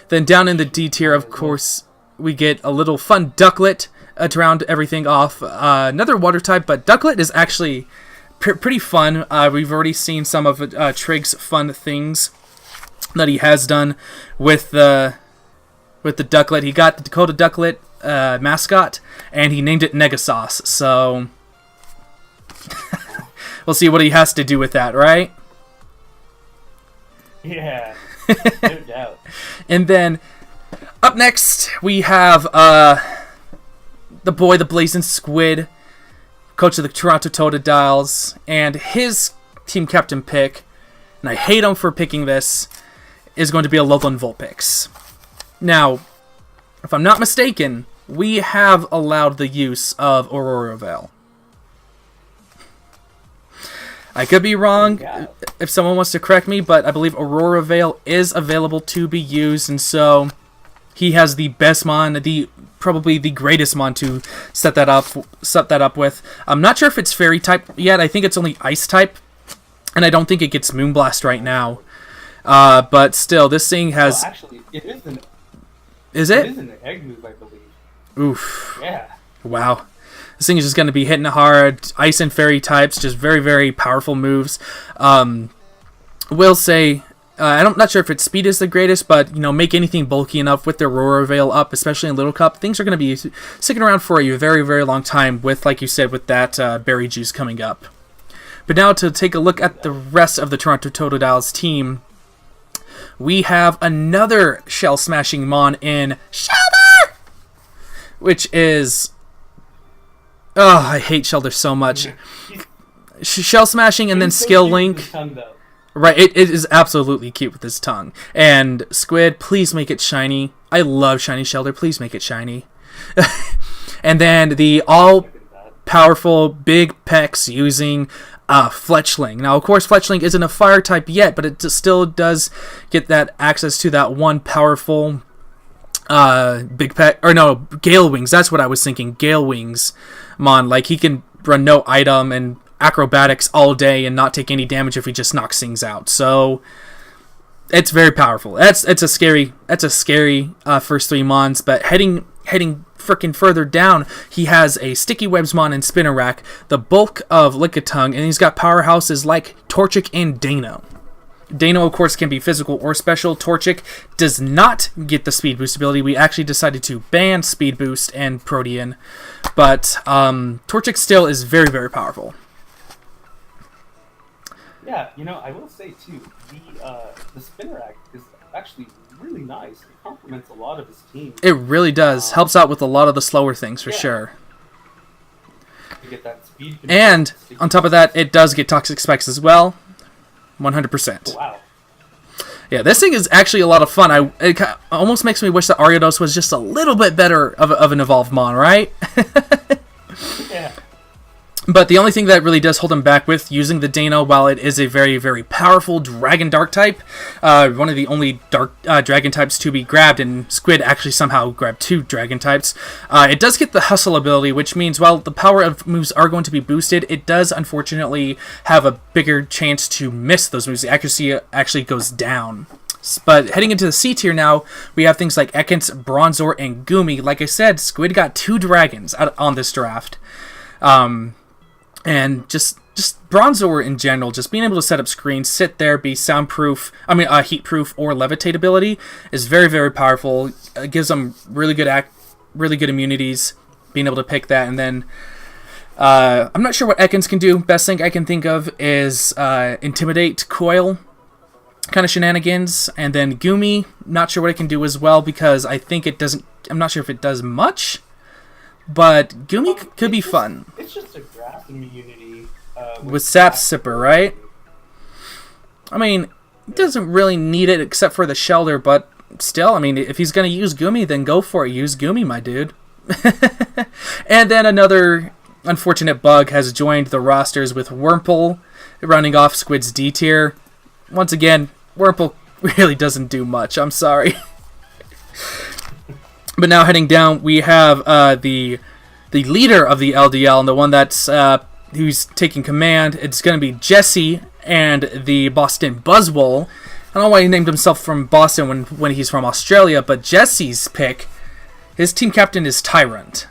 then down in the D tier, of course, we get a little fun Ducklet to round everything off. Another water type, but Ducklet is actually pretty fun. We've already seen some of Trig's fun things that he has done with the Ducklet. He got the Dakota Ducklet mascot, and he named it Negasauce. So we'll see what he has to do with that, right? Yeah, no doubt. And then up next we have the Blazin Squid, coach of the Toronto Totodiles, and his team captain pick, and I hate him for picking this, is going to be a Loveland Vulpix. Now, if I'm not mistaken, we have allowed the use of Aurora Veil. I could be wrong if someone wants to correct me, but I believe Aurora Veil is available to be used, and so he has the best mon, probably the greatest mon to set that up with. I'm not sure if it's fairy type yet. I think it's only ice type, and I don't think it gets Moonblast right now. But still, this thing has. Well, actually, it is an. Is it? It is an egg move, I believe. Oof. Yeah. Wow. This thing is just going to be hitting hard. Ice and fairy types, just very, very powerful moves. Will say, I'm not sure if its speed is the greatest, but make anything bulky enough with the Aurora Veil up, especially in Little Cup. Things are going to be sticking around for a very, very long time with, like you said, with that berry juice coming up. But now to take a look at the rest of the Toronto Totodiles team, we have another Shell Smashing Mon in Shelter, which is. Oh, I hate Shelter so much. Shell Smashing and then Skill Link. Right, it is absolutely cute with his tongue. And Squid, please make it shiny. I love shiny Shelter. Please make it shiny. And then the all-powerful big pecs using Fletchling. Now, of course, Fletchling isn't a fire type yet, but it still does get that access to that one powerful big pet, or no, Gale Wings. That's what I was thinking. Gale Wings mon. Like, he can run no item and acrobatics all day and not take any damage if he just knocks things out. So it's very powerful. It's a scary first three mons. But heading freaking further down, he has a Sticky Webs mon and Spinnerack, the bulk of Lickitung, and he's got powerhouses like Torchic and Dano. Dano, of course, can be physical or special. Torchic does not get the speed boost ability. We actually decided to ban speed boost and Protean, but Torchic still is very, very powerful. Yeah, I will say too, the Spinnerack is actually really nice. It complements a lot of his team. It really does. Helps out with a lot of the slower things for sure. You get that speed. And on top of that, it does get Toxic Spikes as well. 100%. Wow. Yeah, this thing is actually a lot of fun. It almost makes me wish that Ariados was just a little bit better of an evolved mon, right? Yeah. But the only thing that really does hold him back with using the Dano, while it is a very, very powerful Dragon Dark type, one of the only Dark Dragon types to be grabbed, and Squid actually somehow grabbed 2 Dragon types, it does get the Hustle ability, which means while the power of moves are going to be boosted, it does unfortunately have a bigger chance to miss those moves. The accuracy actually goes down. But heading into the C tier now, we have things like Ekans, Bronzor, and Goomy. Like I said, Squid got 2 dragons on this draft. And just Bronzor in general, just being able to set up screens, sit there, be soundproof, heatproof or levitate ability is very, very powerful. It gives them really good immunities, being able to pick that. And then I'm not sure what Ekans can do. Best thing I can think of is Intimidate Coil. kind of shenanigans. And then Gumi, not sure what it can do as well, because I think it doesn't... I'm not sure if it does much, but Gumi could be fun. It's just a grass immunity. With Sap Sipper, right? I mean, he doesn't really need it except for the shelter, but still, I mean, if he's going to use Gumi, then go for it. Use Gumi, my dude. And then another unfortunate bug has joined the rosters with Wurmple running off Squid's D tier. Once again, Wurmple really doesn't do much. I'm sorry. But now heading down, we have the leader of the LDL, and the one that's who's taking command. It's going to be Jesse and the Boston Buzzwole. I don't know why he named himself from Boston when he's from Australia, but Jesse's pick, his team captain is Tyrant.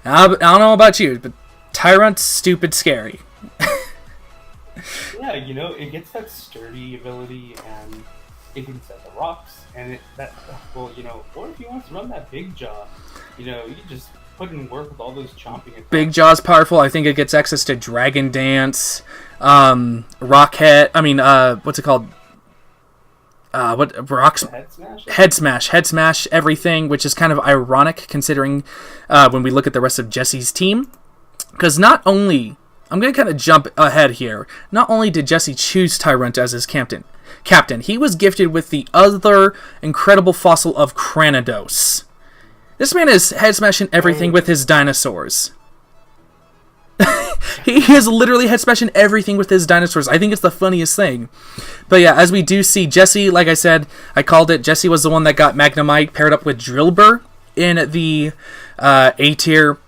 I don't know about you, but Tyrant's stupid scary. Yeah, you know, it gets that sturdy ability, and it can set the rocks, and well, you know, or if he wants to run that big jaw, you know, you just put in work with all those chomping attacks. Big Jaw's powerful. I think it gets access to Dragon Dance, Rockhead. I mean, what's it called? Head Smash, everything, which is kind of ironic considering when we look at the rest of Jesse's team. Because not only, I'm going to kind of jump ahead here, not only did Jesse choose Tyrant as his captain, he was gifted with the other incredible fossil of Cranidos. This man is head smashing everything with his dinosaurs. He is literally head smashing everything with his dinosaurs. I think it's the funniest thing. But yeah, as we do see, Jesse, like I said, I called it. Jesse was the one that got Magnemite paired up with Drillbur in the A tier.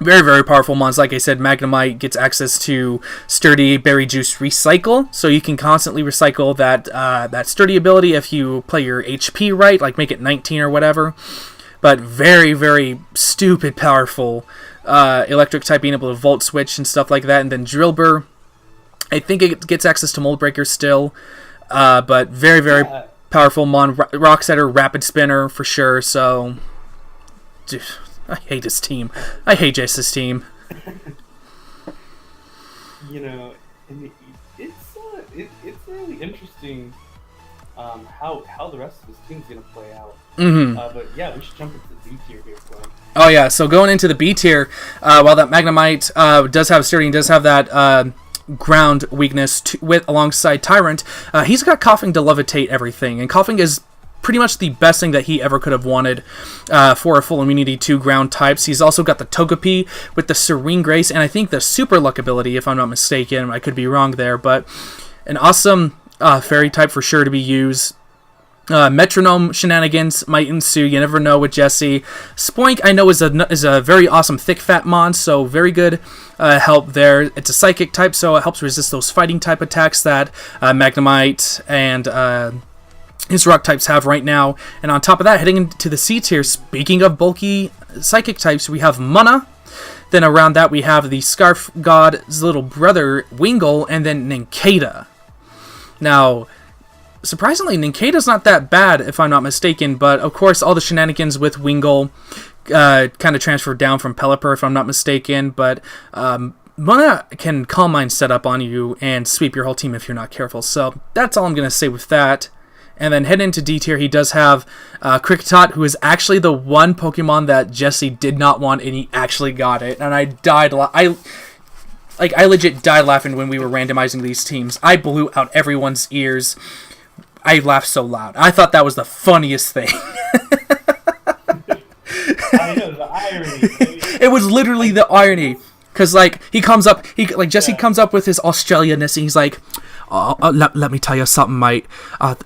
Very, very powerful mons. Like I said, Magnemite gets access to Sturdy, Berry Juice, Recycle. So you can constantly recycle that Sturdy ability if you play your HP right, like make it 19 or whatever. But very, very stupid powerful electric type, being able to Volt Switch and stuff like that. And then Drillbur, I think it gets access to Mold Breaker still. But very, very powerful mon. Rock Setter, Rapid Spinner for sure. So, dude, I hate his team. I hate Jace's team. You know, it's really interesting how the rest of his team's gonna play out. Mm-hmm. But yeah, we should jump into the B tier here, Glenn. Oh yeah, so going into the B tier, while that Magnemite does have Sturdy and does have that ground weakness alongside Tyrant, he's got Coughing to levitate everything, and Coughing is pretty much the best thing that he ever could have wanted for a full immunity to ground types. He's also got the Togepi with the Serene Grace, and I think the Super Luck ability, if I'm not mistaken. I could be wrong there, but an awesome fairy type for sure to be used. Metronome shenanigans might ensue. You never know with Jesse. Spoink, I know, is a very awesome thick fat mon, so very good help there. It's a psychic type, so it helps resist those fighting type attacks that Magnemite and his rock types have right now. And on top of that, heading into the C tier, speaking of bulky psychic types, we have Munna. Then around that, we have the Scarf God's little brother, Wingull, and then Nincada. Now, surprisingly, Nincada's not that bad, if I'm not mistaken, but of course, all the shenanigans with Wingull kind of transferred down from Pelipper, if I'm not mistaken, but Munna can Calm Mind set up on you and sweep your whole team if you're not careful, so that's all I'm going to say with that. And then head into D tier, he does have Kricketot, who is actually the one Pokemon that Jesse did not want, and he actually got it, and I died. I legit died laughing when we were randomizing these teams. I blew out everyone's ears. I laughed so loud. I thought that was the funniest thing. I know, the irony. It was literally the irony. Because, like, Jesse comes up with his Australianness, and he's like, let me tell you something, mate.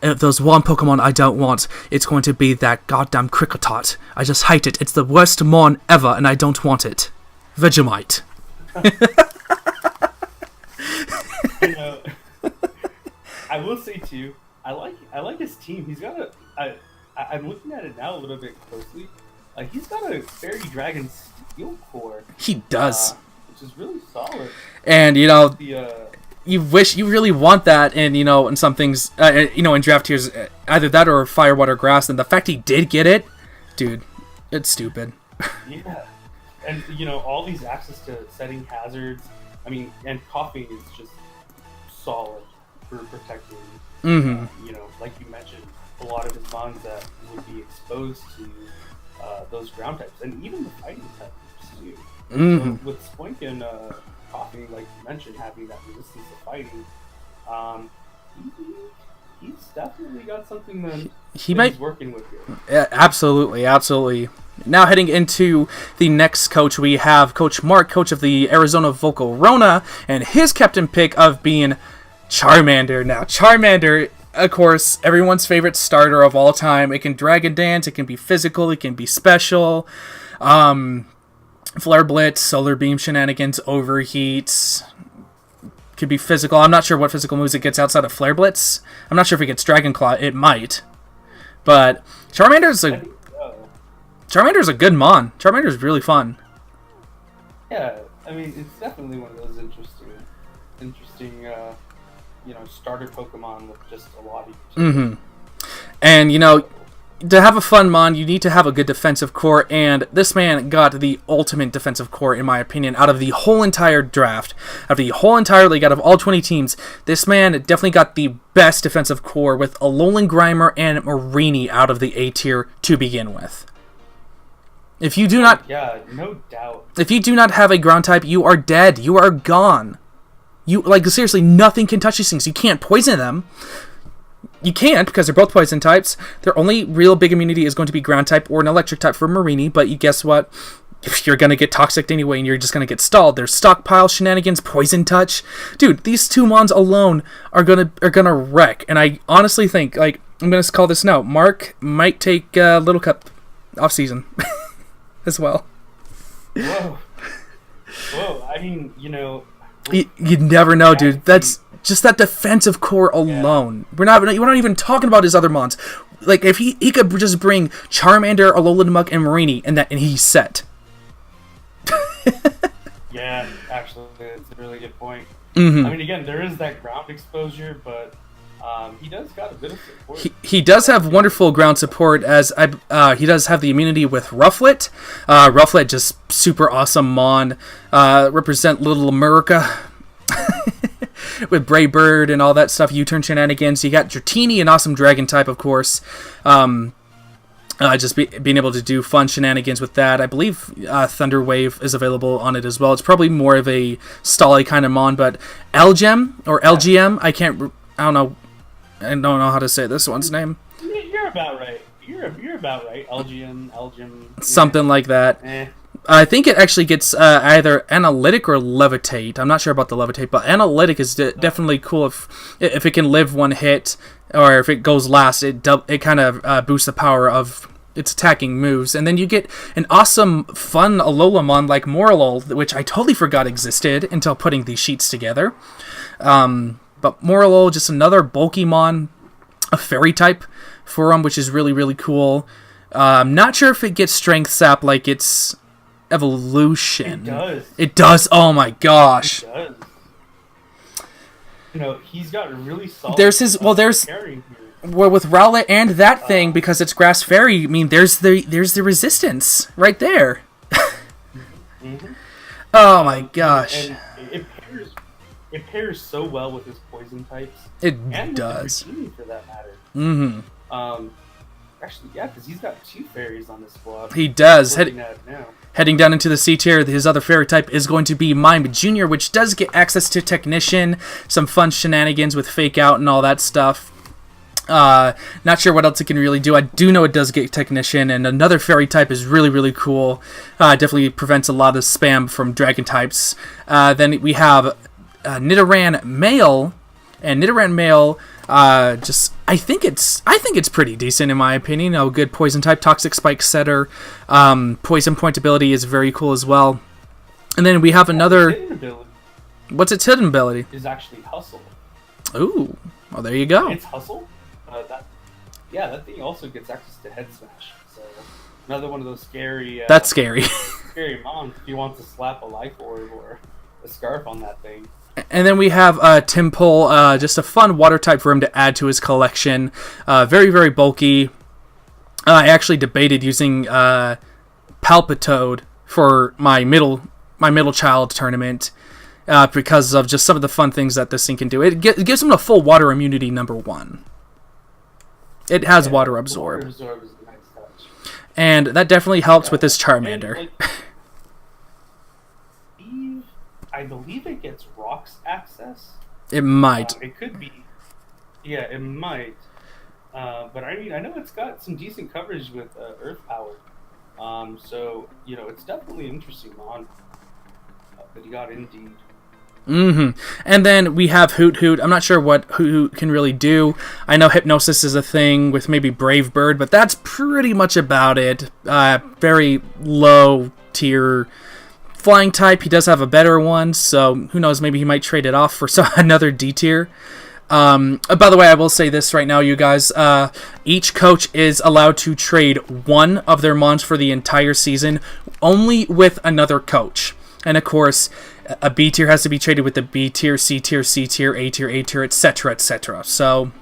If there's one Pokemon I don't want, it's going to be that goddamn Kricketot. I just hate it. It's the worst mon ever, and I don't want it. Vegemite. You know, I will say, too, I like his team. He's got I'm looking at it now a little bit closely. He's got a Fairy Dragon Steel Core. He does. Which is really solid. And, you know, you really want that in some things, in draft tiers, either that or Fire, Water, Grass. And the fact he did get it, dude, it's stupid. Yeah. And, all these access to setting hazards, and Coughing is just solid. for protecting, Mm-hmm. like you mentioned, a lot of his mons that would be exposed to those ground types, and even the fighting types too. Mm-hmm. So with Spoink and Coffee, like you mentioned, having that resistance to fighting, he's definitely got something that he's working with here. Yeah, absolutely, absolutely. Now heading into the next coach, we have Coach Mark, coach of the Arizona Volcarona, and his captain pick of being Charmander. Now, Charmander, of course, everyone's favorite starter of all time. It can Dragon Dance, it can be physical, it can be special. Flare Blitz, Solar Beam shenanigans, Overheats. Could be physical. I'm not sure what physical moves it gets outside of Flare Blitz. I'm not sure if it gets Dragon Claw. It might. But Charmander's a good mon. Charmander's really fun. Yeah, I mean, it's definitely one of those interesting starter Pokemon with just a lot of utility. And, to have a fun mon, you need to have a good defensive core, and this man got the ultimate defensive core, in my opinion, out of the whole entire draft. Out of the whole entire league, out of all 20 teams, this man definitely got the best defensive core with Alolan Grimer and Marini out of the A tier to begin with. If you do not... Yeah, no doubt. If you do not have a ground type, you are dead. You are gone. Seriously, nothing can touch these things. You can't poison them. You can't, because they're both poison types. Their only real big immunity is going to be ground type or an electric type for Marini, but guess what? You're going to get toxic anyway, and you're just going to get stalled. There's stockpile shenanigans, poison touch. Dude, these two mons alone are gonna wreck, and I honestly think, I'm going to call this now, Mark might take Little Cup Offseason as well. Whoa, I mean, You never know, dude. That's... Just that defensive core alone. Yeah. We're not even talking about his other mons. Like, if he could just bring Charmander, Alolan Muk, and Marini, and he's set. Yeah, actually, it's a really good point. Mm-hmm. I mean, again, there is that ground exposure, but he does got a bit of support. He does have wonderful ground support, as he does have the immunity with Rufflet. Rufflet, just super awesome mon. Represent Little America. With Brave Bird and all that stuff, U-turn shenanigans. You got Dratini, an awesome dragon type, of course. Just being able to do fun shenanigans with that. I believe Thunder Wave is available on it as well. It's probably more of a stally kind of mon, but Lgem or LGM, I don't know how to say this one's name. You're about right. You're about right. Lgem. Something like that. I think it actually gets either Analytic or Levitate. I'm not sure about the Levitate, but Analytic is definitely cool if it can live one hit, or if it goes last, it kind of boosts the power of its attacking moves. And then you get an awesome, fun Alolamon like Morlul, which I totally forgot existed until putting these sheets together. But Morlul, just another bulky mon, a fairy type for him, which is really, really cool. I'm not sure if it gets Strength Sap like it's evolution. It does. Oh my gosh. It does. He's got really solid. There's with Rowlet and that thing, because it's Grass Fairy. I mean, there's the resistance right there. Mm-hmm. Oh my gosh. And it pairs so well with his poison types. It does. And for that matter. Mm-hmm. Actually, yeah, because he's got 2 fairies on this squad. He does. Heading down into the C tier, his other fairy type is going to be Mime Jr., which does get access to Technician, some fun shenanigans with Fake Out and all that stuff. Not sure what else it can really do. I do know it does get Technician, and another fairy type is really, really cool. Definitely prevents a lot of spam from dragon types. Then we have Nidoran Male, and Nidoran Male... I think it's pretty decent in my opinion. A good poison type, toxic spike setter. Poison point ability is very cool as well. And then we have another. What's its hidden ability? Is actually hustle. Ooh, well there you go. It's hustle. That thing also gets access to head smash. So another one of those scary. That's scary. Scary mons if you want to slap a life orb or a scarf on that thing. And then we have Timpole, just a fun water type for him to add to his collection. Very, very bulky. I actually debated using Palpitoad for my middle child tournament. because of just some of the fun things that this thing can do. It gives them a full water immunity, number one. It has water absorb. Water absorb is a nice touch. And that definitely helps with this Charmander. I believe it gets rocks access. It might. It could be. Yeah, it might. But I mean, I know it's got some decent coverage with Earth Power. So, you know, it's definitely an interesting mon that you got indeed. And then we have Hoot Hoot. I'm not sure what Hoot Hoot can really do. I know Hypnosis is a thing with maybe Brave Bird, but that's pretty much about it. Very low tier flying type. He does have a better one, so who knows, maybe he might trade it off for another D tier. By the way, I will say this right now, you guys. Each coach is allowed to trade one of their mons for the entire season, only with another coach. And of course, a B tier has to be traded with the B tier, C tier, C tier, A tier, etc., etc. So,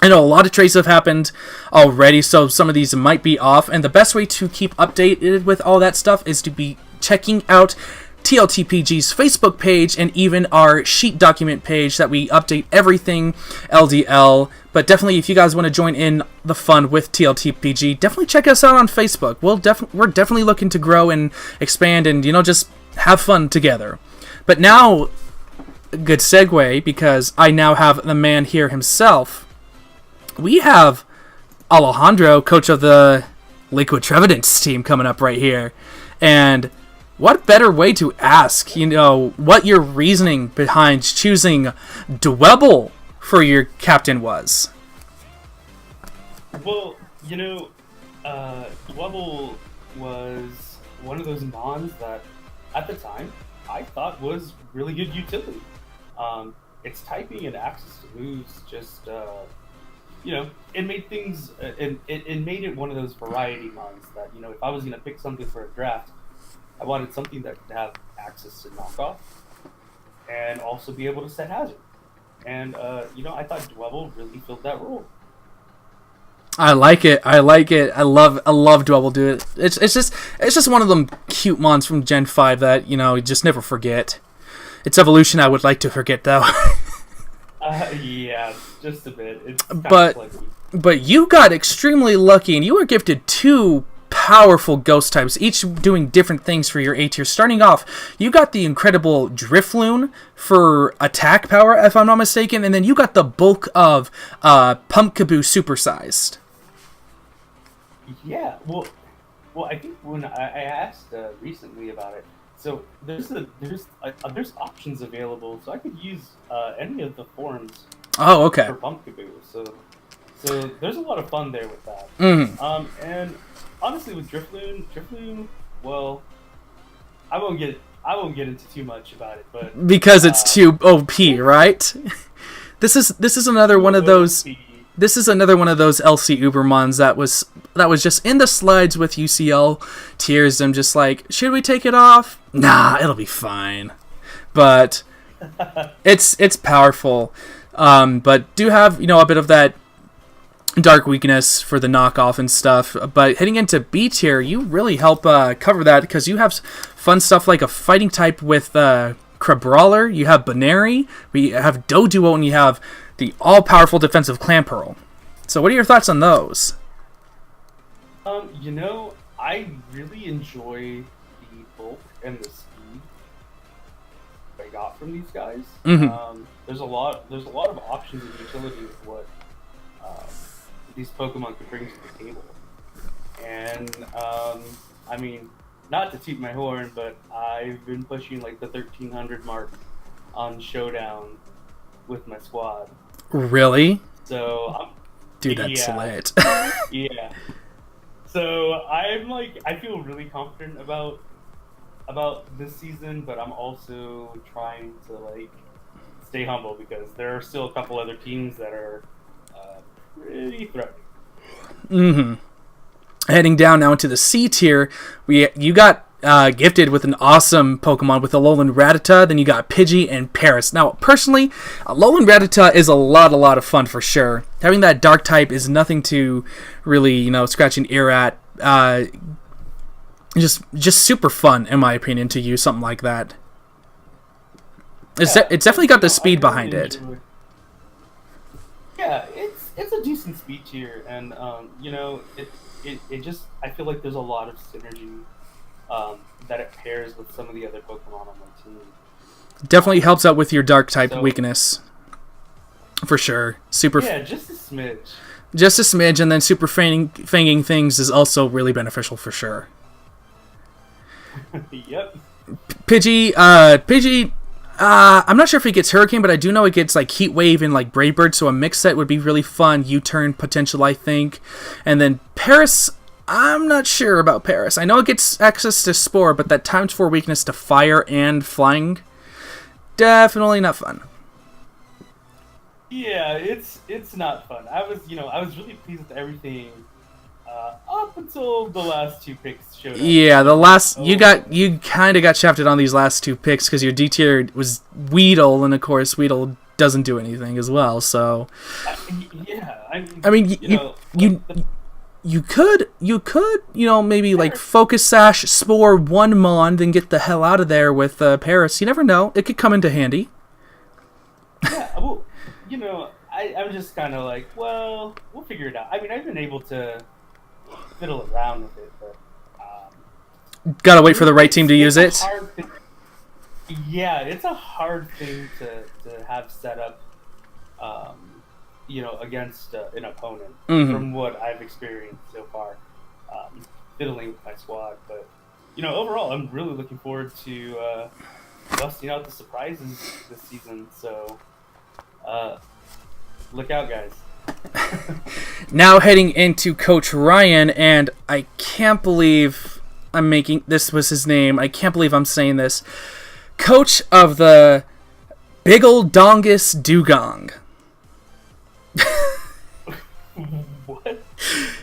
I know a lot of trades have happened already, so some of these might be off. And the best way to keep updated with all that stuff is to be checking out TLTPG's Facebook page and even our sheet document page that we update everything LDL. But definitely, if you guys want to join in the fun with TLTPG, definitely check us out on Facebook. We're definitely looking to grow and expand and, you know, just have fun together. But now, a good segue, because I now have the man here himself. We have Alejandro, coach of the Liquid Trevidence team, coming up right here. And what better way to ask, you know, what your reasoning behind choosing Dwebble for your captain was? Well, you know, Dwebble was one of those mons that, at the time, I thought was really good utility. Its typing and access to moves just, you know, it made things, it made it one of those variety mons that, you know, if I was going to pick something for a draft, I wanted something that could have access to knockoff and also be able to set hazard. And, you know, I thought Dwebble really filled that role. I like it. I love Dwebble, dude. It's just one of them cute mons from Gen 5 that, you know, you just never forget. Its evolution I would like to forget, though. Yeah, just a bit. It's but you got extremely lucky, and you were gifted 2 powerful ghost types, each doing different things for your A tier. Starting off, you got the incredible Drifloon for attack power, if I'm not mistaken, and then you got the bulk of Pumpkaboo supersized. Yeah, well, I think when I asked recently about it, so there's options available, so I could use any of the forms. Oh, okay. For Pumpkaboo, so there's a lot of fun there with that. And honestly, with Drifloon, well, I won't get into too much about it, but because it's too OP, right? This is another one of those. This is another one of those LC Ubermons that was just in the slides with UCL tiers. I'm just like, should we take it off? Nah, it'll be fine. But it's powerful. But do have, you know, a bit of that dark weakness for the knockoff and stuff. But heading into B tier, you really help cover that because you have fun stuff like a fighting type with Crabrawler. You have Baneri. We have Doduo, and you have the all-powerful defensive Clamperl. So what are your thoughts on those? You know, I really enjoy the bulk and the speed I got from these guys. There's a lot of options and utility with what these Pokemon could bring to the table. And I mean, not to toot my horn, but I've been pushing like the 1300 mark on Showdown with my squad. Really? So, dude, that's lit. Yeah. So I'm like, I feel really confident about this season, but I'm also trying to like stay humble because there are still a couple other teams that are pretty threatening. Heading down now into the C tier, you got gifted with an awesome Pokemon with Alolan Rattata, then you got Pidgey and Paris. Now, personally, Alolan Rattata is a lot of fun for sure. Having that dark type is nothing to really, you know, scratch an ear at. Just super fun, in my opinion, to use something like that. It's definitely got the speed behind it. Yeah, it's a decent speed tier, and it just, I feel like there's a lot of synergy that it pairs with some of the other Pokemon on my team. Definitely helps out with your dark type weakness. For sure. Yeah, just a smidge. Just a smidge, and then super fanging things is also really beneficial for sure. Yep. Pidgey, I'm not sure if it gets Hurricane, but I do know it gets like Heat Wave and like Brave Bird, so a mix set would be really fun. U-turn potential, I think. And then Paris, I'm not sure about Paris. I know it gets access to Spore, but that times 4 weakness to Fire and Flying, definitely not fun. Yeah, it's not fun. I was really pleased with everything up until the last 2 picks showed up. Yeah, you kind of got shafted on these last 2 picks because your D tier was Weedle, and of course Weedle doesn't do anything as well. So you could maybe like Focus Sash, Spore, 1 Mon, then get the hell out of there with Paris. You never know; it could come into handy. Yeah, well, I'm just kind of like, well, we'll figure it out. I mean, I've been able to fiddle around with it, but gotta wait for the right team to use it. Yeah, it's a hard thing to have set up, against an opponent. From what I've experienced so far, fiddling with my squad. But overall, I'm really looking forward to busting out the surprises this season. So. Look out, guys. Now heading into Coach Ryan, and I can't believe this was his name. I can't believe I'm saying this. Coach of the Big Ol' Dongus Dugong. What?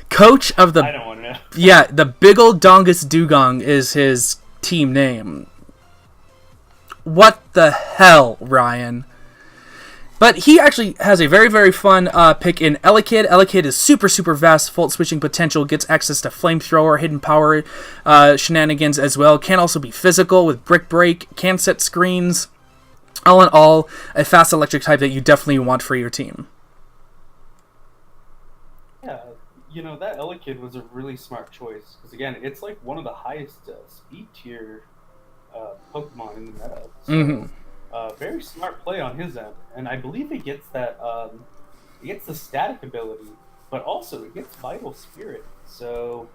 Coach of the... I don't want to know. Yeah, the Big Ol' Dongus Dugong is his team name. What the hell, Ryan? But he actually has a very, very fun pick in Elekid. Elekid is super, super vast, Volt switching potential, gets access to Flamethrower, Hidden Power shenanigans as well. Can also be physical with Brick Break, can set screens. All in all, a fast electric type that you definitely want for your team. Yeah, that Elekid was a really smart choice. Because again, it's like one of the highest speed tier Pokemon in the meta. So, very smart play on his end, and I believe it gets that. It gets the static ability, but also it gets Vital Spirit. So,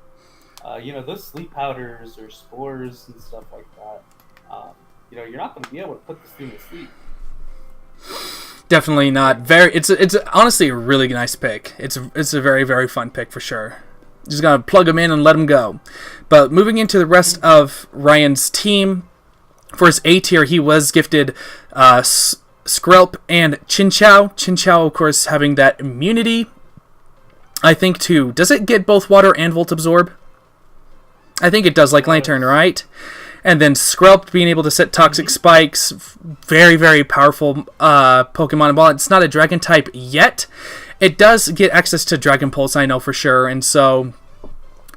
those sleep powders or spores and stuff like that. You're not going to be able to put this thing to sleep. Definitely not. It's honestly a really nice pick. It's a very, very fun pick for sure. Just gotta plug him in and let him go. But moving into the rest of Ryan's team. For his A tier, he was gifted Skrelp and Chinchou. Chinchou, of course, having that immunity. I think, too. Does it get both Water and Volt Absorb? I think it does, like Lantern, right? And then Skrelp being able to set Toxic Spikes. Very, very powerful Pokemon. While it's not a Dragon type yet, it does get access to Dragon Pulse, I know for sure. And so,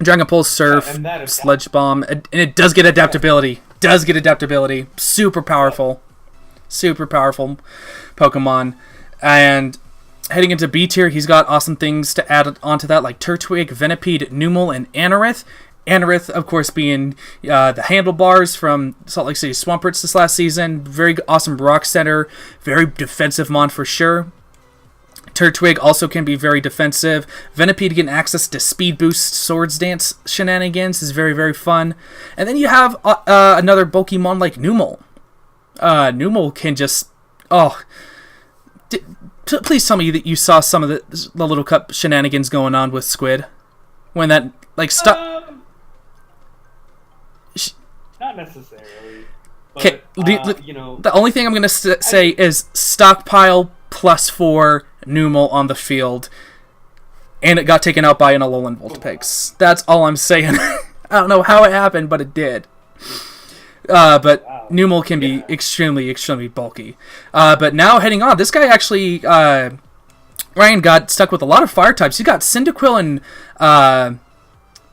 Dragon Pulse, Surf, Sludge Bomb, and it does get adaptability. Super powerful Pokemon. And heading into B tier, he's got awesome things to add onto that, like Turtwig, Venipede, Numel, and Anorith. Anorith, of course, being the handlebars from Salt Lake City Swamperts this last season. Very awesome rock setter, very defensive mon for sure. Turtwig also can be very defensive. Venipede getting access to Speed Boost Swords Dance shenanigans is very, very fun. And then you have another bulky mon like Numel. Numel can just... please tell me that you saw some of the Little Cup shenanigans going on with Squid. When that, like, not necessarily. But, the only thing I'm going to say is stockpile +4 Numel on the field, and it got taken out by an Alolan Vulpix. That's all I'm saying. I don't know how it happened, but it did. But Numel can be extremely, extremely bulky. But now heading on, this guy actually, Ryan got stuck with a lot of fire types. He got Cyndaquil and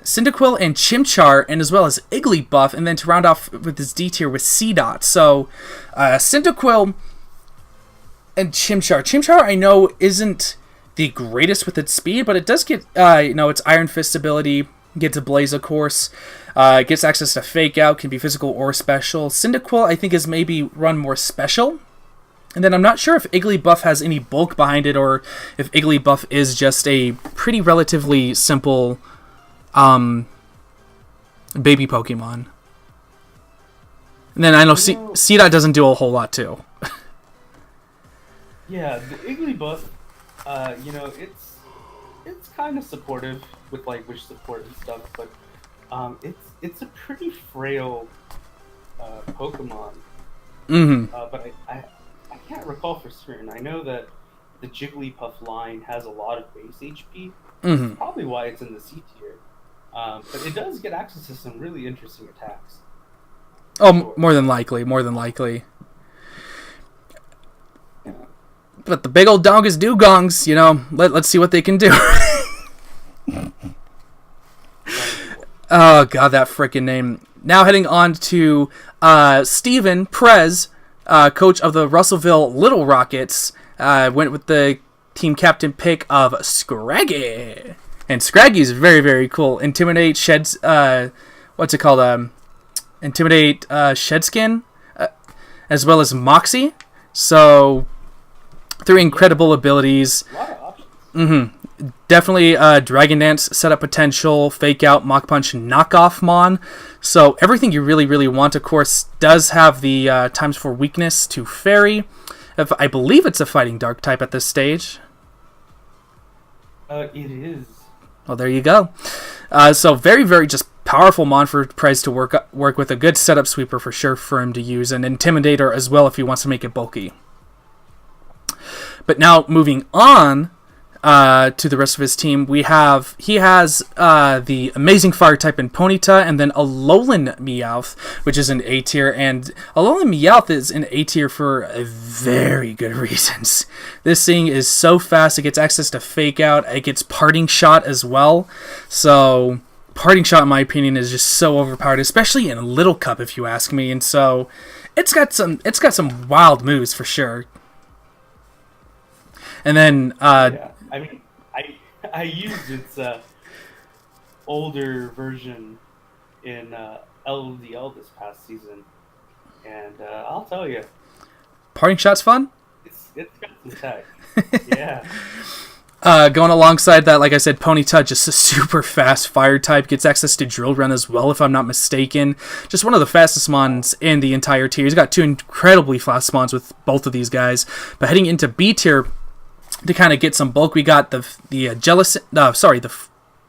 Cyndaquil and Chimchar, and as well as Igglybuff, and then to round off with his D tier with C-Dot. So, Cyndaquil and Chimchar. Chimchar, I know, isn't the greatest with its speed, but it does get, its Iron Fist ability, gets a Blaze, of course, gets access to Fake Out, can be physical or special. Cyndaquil, I think, is maybe run more special. And then I'm not sure if Igglybuff has any bulk behind it, or if Igglybuff is just a pretty relatively simple baby Pokemon. And then I know C-Dot doesn't do a whole lot too. Yeah, the Igglybuff, it's kind of supportive with like wish support and stuff, but it's a pretty frail Pokemon. Mm-hmm. But I can't recall for certain. I know that the Jigglypuff line has a lot of base HP. Mm-hmm. That's probably why it's in the C tier. But it does get access to some really interesting attacks. Oh, more than likely. Yeah. But the big old dongas dugongs, let's see what they can do. Oh, God, that freaking name. Now heading on to Steven Prez, coach of the Russellville Little Rockets, went with the team captain pick of Scraggy. And Scraggy's very, very cool. Intimidate, Sheds, Intimidate, Shedskin, as well as Moxie. So, 3 incredible abilities. A lot of options. Mm-hmm. Definitely Dragon Dance, Setup Potential, Fake Out, Mach Punch, Knockoff Mon. So everything you really, really want, of course, does have the times 4 weakness to Fairy. I believe it's a Fighting Dark type at this stage. It is. Well, there you go. So very, very just powerful Mon for Prez to work with. A good setup sweeper for sure for him to use. An Intimidator as well if he wants to make it bulky. But now moving on to the rest of his team, he has the amazing fire type in Ponyta, and then Alolan Meowth, which is an A tier, and Alolan Meowth is an A tier for very good reasons. This thing is so fast, it gets access to Fake Out, it gets Parting Shot as well, so Parting Shot in my opinion is just so overpowered, especially in Little Cup if you ask me, and so it's got some wild moves for sure. And then Yeah. I mean, I used its older version in LDL this past season, and I'll tell you, Parting Shot's fun? it's got some tech. Yeah. Going alongside that, like I said, Ponyta, just a super fast fire type, gets access to Drill Run as well, if I'm not mistaken. Just one of the fastest Mons in the entire tier. He's got 2 incredibly fast Mons with both of these guys. But heading into B tier, to kind of get some bulk, we got the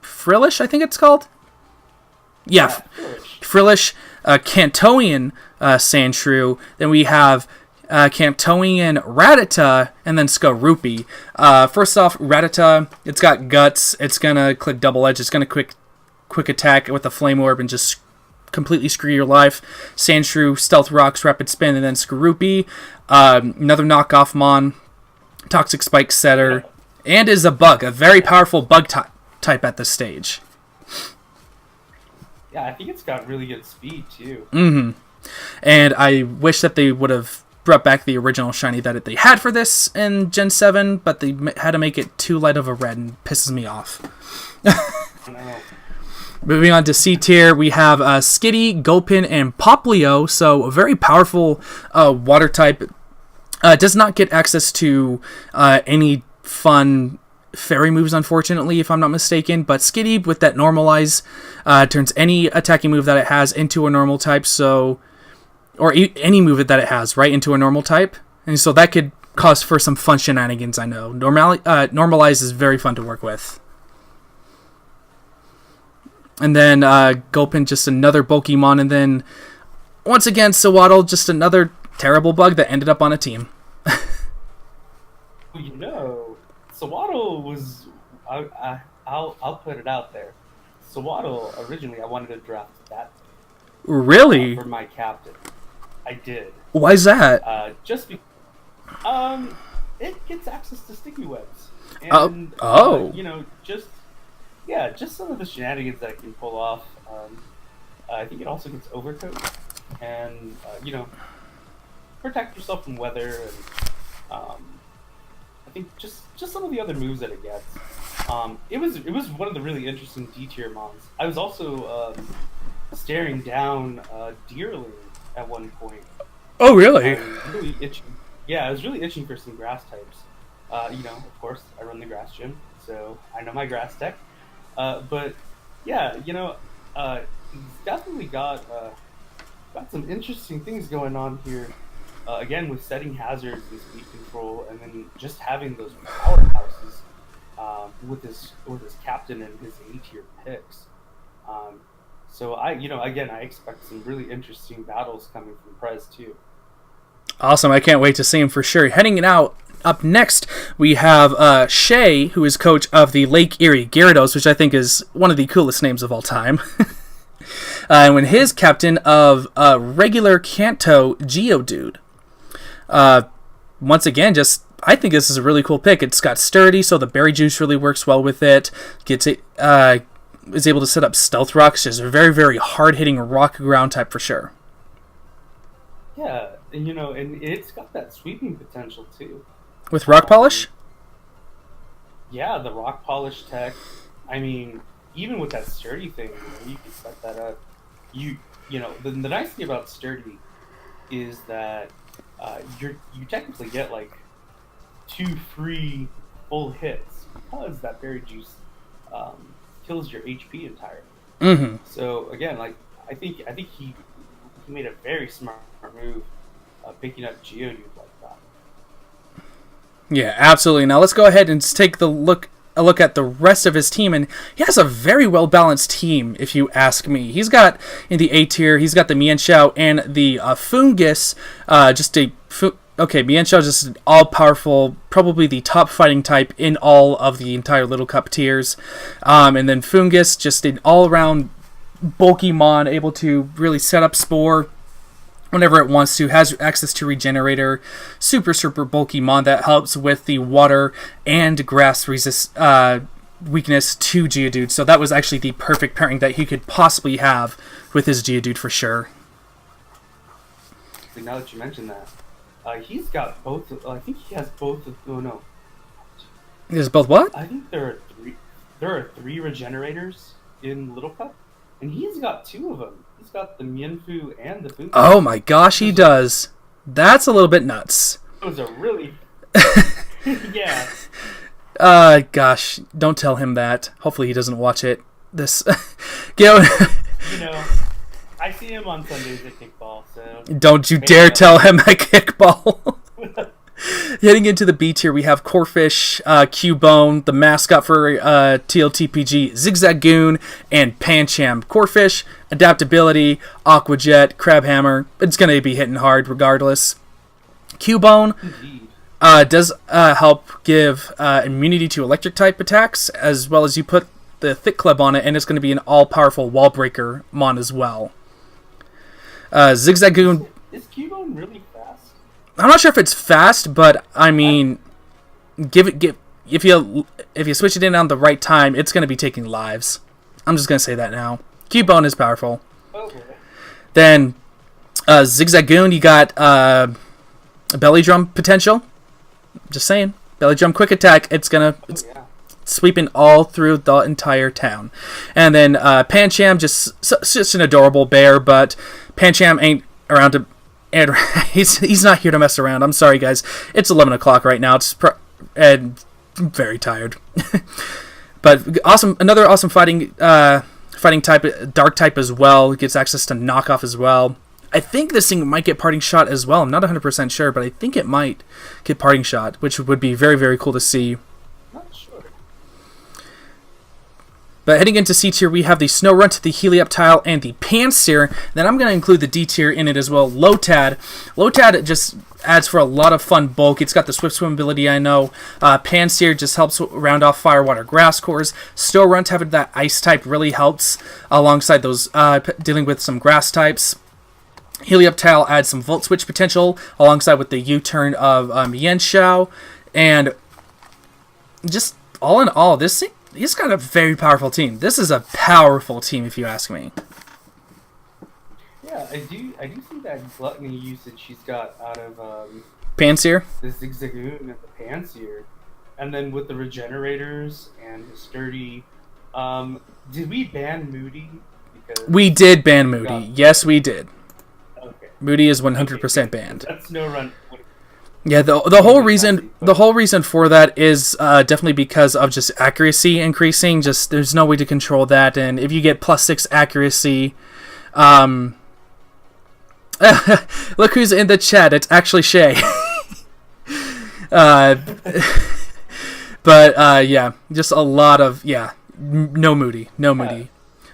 Frillish, I think it's called. Yeah, Frillish, Kantoian Sandshrew. Then we have Kantoian Rattata, and then Skorupi. First off, Rattata, it's got guts. It's gonna click double edge. It's gonna quick attack with a flame orb and just completely screw your life. Sandshrew, Stealth Rocks, Rapid Spin, and then Skorupi. Another knockoff Mon. Toxic Spike Setter, and is a bug, a very powerful bug type at this stage. Yeah, I think it's got really good speed too. Mm-hmm. And I wish that they would have brought back the original shiny that they had for this in Gen 7, but they had to make it too light of a red, and pisses me off. Moving on to C tier, we have Skitty, Gulpin, and Poplio, so a very powerful water type. Does not get access to any fun fairy moves, unfortunately, if I'm not mistaken. But Skitty, with that Normalize, turns any attacking move that it has into a normal type. So, or any move that it has, right, into a normal type. And so that could cause for some fun shenanigans, I know. Normalize is very fun to work with. And then Gulpin, just another bulky Mon. And then, once again, Sewaddle, just another terrible bug that ended up on a team. Sewaddle was... I'll put it out there. Sewaddle, originally, I wanted to draft that. Really? For my captain. I did. Why is that? Just because... it gets access to sticky webs. And, oh. yeah, just some of the shenanigans that it can pull off. I think it also gets overcoat, and protect yourself from weather, and I think just some of the other moves that it gets. It was one of the really interesting D tier mons. I was also staring down Deerling at one point. Oh, really? Really itching. Yeah, I was really itching for some grass types. Of course, I run the grass gym, so I know my grass tech. But yeah, he's definitely got some interesting things going on here. Again, with setting hazards and speed control, and then just having those powerhouses with his captain and his A tier picks. So I expect some really interesting battles coming from Prez too. Awesome! I can't wait to see him for sure. Heading it out. Up next, we have Shay, who is coach of the Lake Erie Gyarados, which I think is one of the coolest names of all time. And when his captain of regular Kanto Geodude. Once again, I think this is a really cool pick. It's got sturdy, so the berry juice really works well with it. Is able to set up stealth rocks, just a very, very hard-hitting rock ground type for sure. Yeah, and it's got that sweeping potential too. With rock polish? Yeah, the rock polish tech. I mean, even with that sturdy thing, you can set that up. The nice thing about sturdy is that you technically get like 2 free full hits because that berry juice kills your HP entirely. Mm-hmm. So again, like I think he made a very smart move picking up Geodude like that. Yeah, absolutely. Now let's go ahead and take a look at the rest of his team, and he has a very well balanced team, if you ask me. He's got in the A tier, he's got the Mienshao and the Fungus. Mienshao is just an all-powerful, probably the top fighting type in all of the entire Little Cup tiers. And then Fungus, just an all-around bulky mon, able to really set up Spore whenever it wants to, has access to Regenerator, super bulky mon that helps with the water and grass weakness to Geodude. So that was actually the perfect pairing that he could possibly have with his Geodude for sure. Now that you mention that, he's got both. I think he has both. Oh no, he has both what? I think there are 3 Regenerators in Little Cup, and he's got 2 of them. He's got the Mienfoo and the Fungus. Oh my gosh, he does. That's a little bit nuts. Those are really... yeah. Gosh, don't tell him that. Hopefully he doesn't watch it. I see him on Sundays at kickball, so... Don't you dare tell him at kickball. Heading into the B tier, we have Corphish, Cubone, the mascot for TLTPG, Zigzagoon, and Pancham. Corphish, adaptability, Aqua Jet, Crabhammer. It's going to be hitting hard regardless. Cubone does help give immunity to electric type attacks, as well as you put the Thick Club on it, and it's going to be an all-powerful wall breaker mon as well. Zigzagoon... Is Cubone really fast? I'm not sure if it's fast, but I mean, if you switch it in on the right time, it's going to be taking lives. I'm just going to say that now. Cubone is powerful. Okay. Then Zigzagoon, you got Belly Drum potential. Just saying, Belly Drum quick attack. It's sweeping all through the entire town. And then Pancham, just an adorable bear, but Pancham ain't around to. And he's not here to mess around. I'm sorry, guys. It's 11 o'clock right now. And I'm very tired. But another awesome fighting type, dark type as well. It gets access to knockoff as well. I think this thing might get parting shot as well. I'm not 100% sure, but I think it might get parting shot, which would be very, very cool to see. Not sure. But heading into C tier, we have the Snorunt, the Helioptile, and the Pansear. Then I'm going to include the D tier in it as well. Lotad. Lotad just adds for a lot of fun bulk. It's got the Swift Swim ability, I know. Pansear just helps round off Fire, Water, Grass cores. Snorunt having that Ice type really helps alongside those dealing with some Grass types. Helioptile adds some Volt Switch potential alongside with the U-turn of Mienshao. And just all in all, this he's got a very powerful team. This is a powerful team, if you ask me. Yeah, I do see that gluttony usage he's got out of Panseer? the Zigzagoon and the Panseer. And then with the Regenerators and the Sturdy, did we ban Moody? Because We did ban Moody. Yes, we did. Okay. Moody is 100% banned. That's no run. Yeah, the whole reason for that is definitely because of just accuracy increasing. Just there's no way to control that, and if you get +6 accuracy, look who's in the chat. It's actually Shay. But yeah, just a lot of no Moody.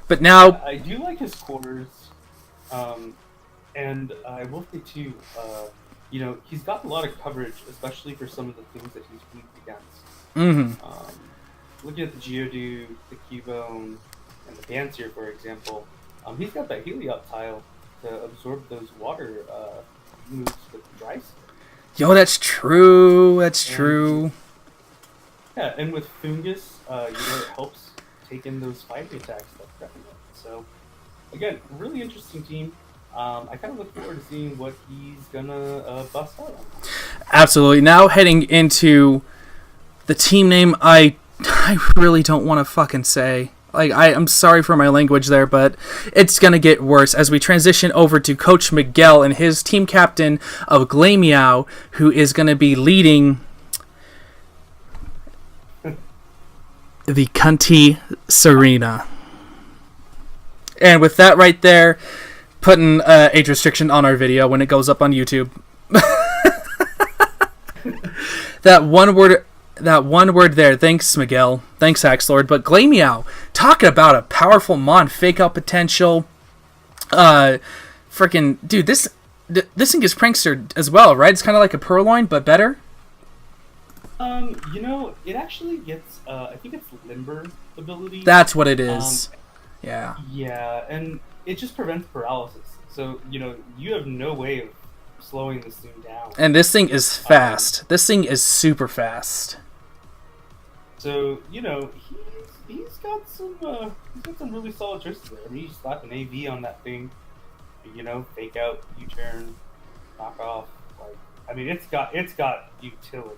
But now I do like his quarters, and I will say too, he's got a lot of coverage, especially for some of the things that he's weak against. Looking at the Geodude, the Cubone, and the Panseer, for example, he's got that Heliop tile to absorb those water moves with the dry skin. Yo, that's true. That's true. Yeah, and with Fungus, it helps take in those fighting attacks that threaten it. So, again, really interesting team. I kind of look forward to seeing what he's gonna bust out on. Absolutely. Now heading into the team name, I really don't want to fucking say. Like, I'm sorry for my language there, but it's gonna get worse as we transition over to Coach Miguel and his team captain of Glameow, who is gonna be leading the Cunty Serena. And with that right there, putting age restriction on our video when it goes up on YouTube. That one word there. Thanks, Miguel. Thanks, Axlord. But Glameow, talking about a powerful mon, fake out potential. Freaking dude, this thing is prankster as well, right? It's kind of like a Purloin, but better. It actually gets I think it's Limber ability. That's what it is. Yeah. Yeah, and it just prevents paralysis. So, you have no way of slowing this thing down. And this thing is fast. This thing is super fast. So, he's got some really solid choices there. I mean, you slap an AV on that thing, fake out, U-turn, knock off. It's got utility.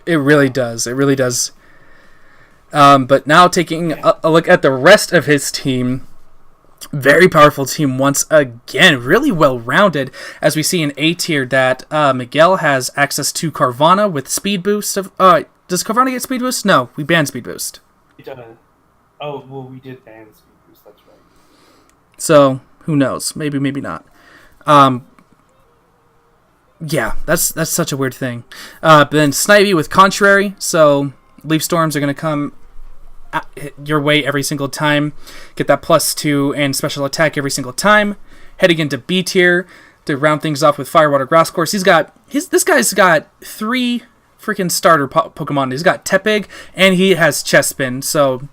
It really does. It really does. But now taking a look at the rest of his team, very powerful team once again, really well-rounded, as we see in A tier that Miguel has access to Carvana with speed boost. Does Carvana get speed boost? No, we banned speed boost. We did ban speed boost, that's right. So, who knows? Maybe not. Yeah, that's such a weird thing. But then Snivy with Contrary, so Leaf Storms are going to come your way every single time. Get that +2 and special attack every single time. Heading into B tier to round things off with Firewater Grass Course. This guy's got 3 freaking starter Pokemon. He's got Tepig and he has Chespin. So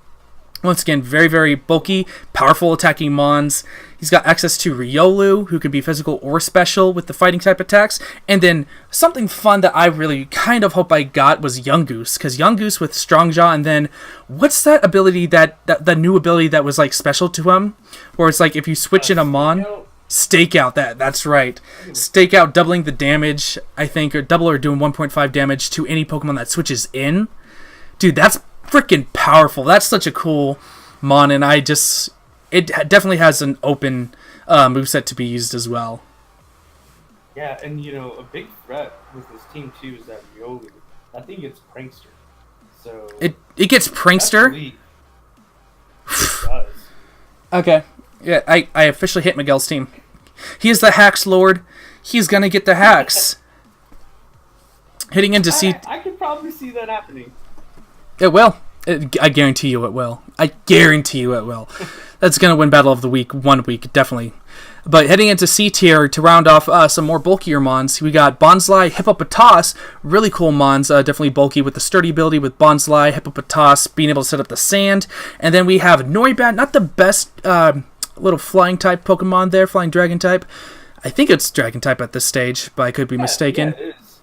once again, very, very bulky, powerful attacking mons. He's got access to Riolu, who can be physical or special with the fighting type attacks. And then something fun that I really kind of hope I got was Young Goose, because Young Goose with Strong Jaw, and then what's that ability that new ability that was like special to him, where it's like if you switch in a mon, Stakeout. That's right. Stakeout, doubling the damage, I think, or double or doing 1.5 damage to any Pokemon that switches in. Dude, that's freaking powerful. That's such a cool mon, and it definitely has an open moveset to be used as well. Yeah, and a big threat with this team too is that Riolu. I think it's Prankster. So it gets Prankster? It does. Okay. Yeah, I officially hit Miguel's team. He is the Hacks Lord. He's gonna get the hacks. Hitting into C. I could probably see that happening. It will. I guarantee you it will. That's going to win Battle of the Week 1 week, definitely. But heading into C tier to round off some more bulkier mons, we got Bonsly, Hippopotas, really cool mons, definitely bulky with the sturdy ability with Bonsly, Hippopotas, being able to set up the sand. And then we have Noibat, not the best little flying type Pokemon there, flying dragon type. I think it's dragon type at this stage, but I could be mistaken. Yeah, it is.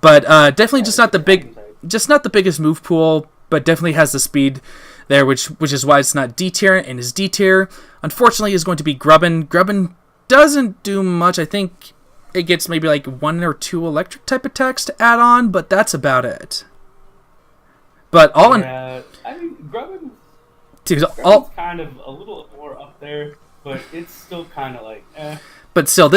But definitely just not the biggest move pool. but definitely has the speed there, which is why it's not D tier. And his D tier, unfortunately, is going to be Grubbin. Grubbin doesn't do much. I think it gets maybe like 1 or 2 electric type attacks to add on, but that's about it. But all in... I mean, Grubbin's kind of a little more up there, but it's still kind of like, eh. But still,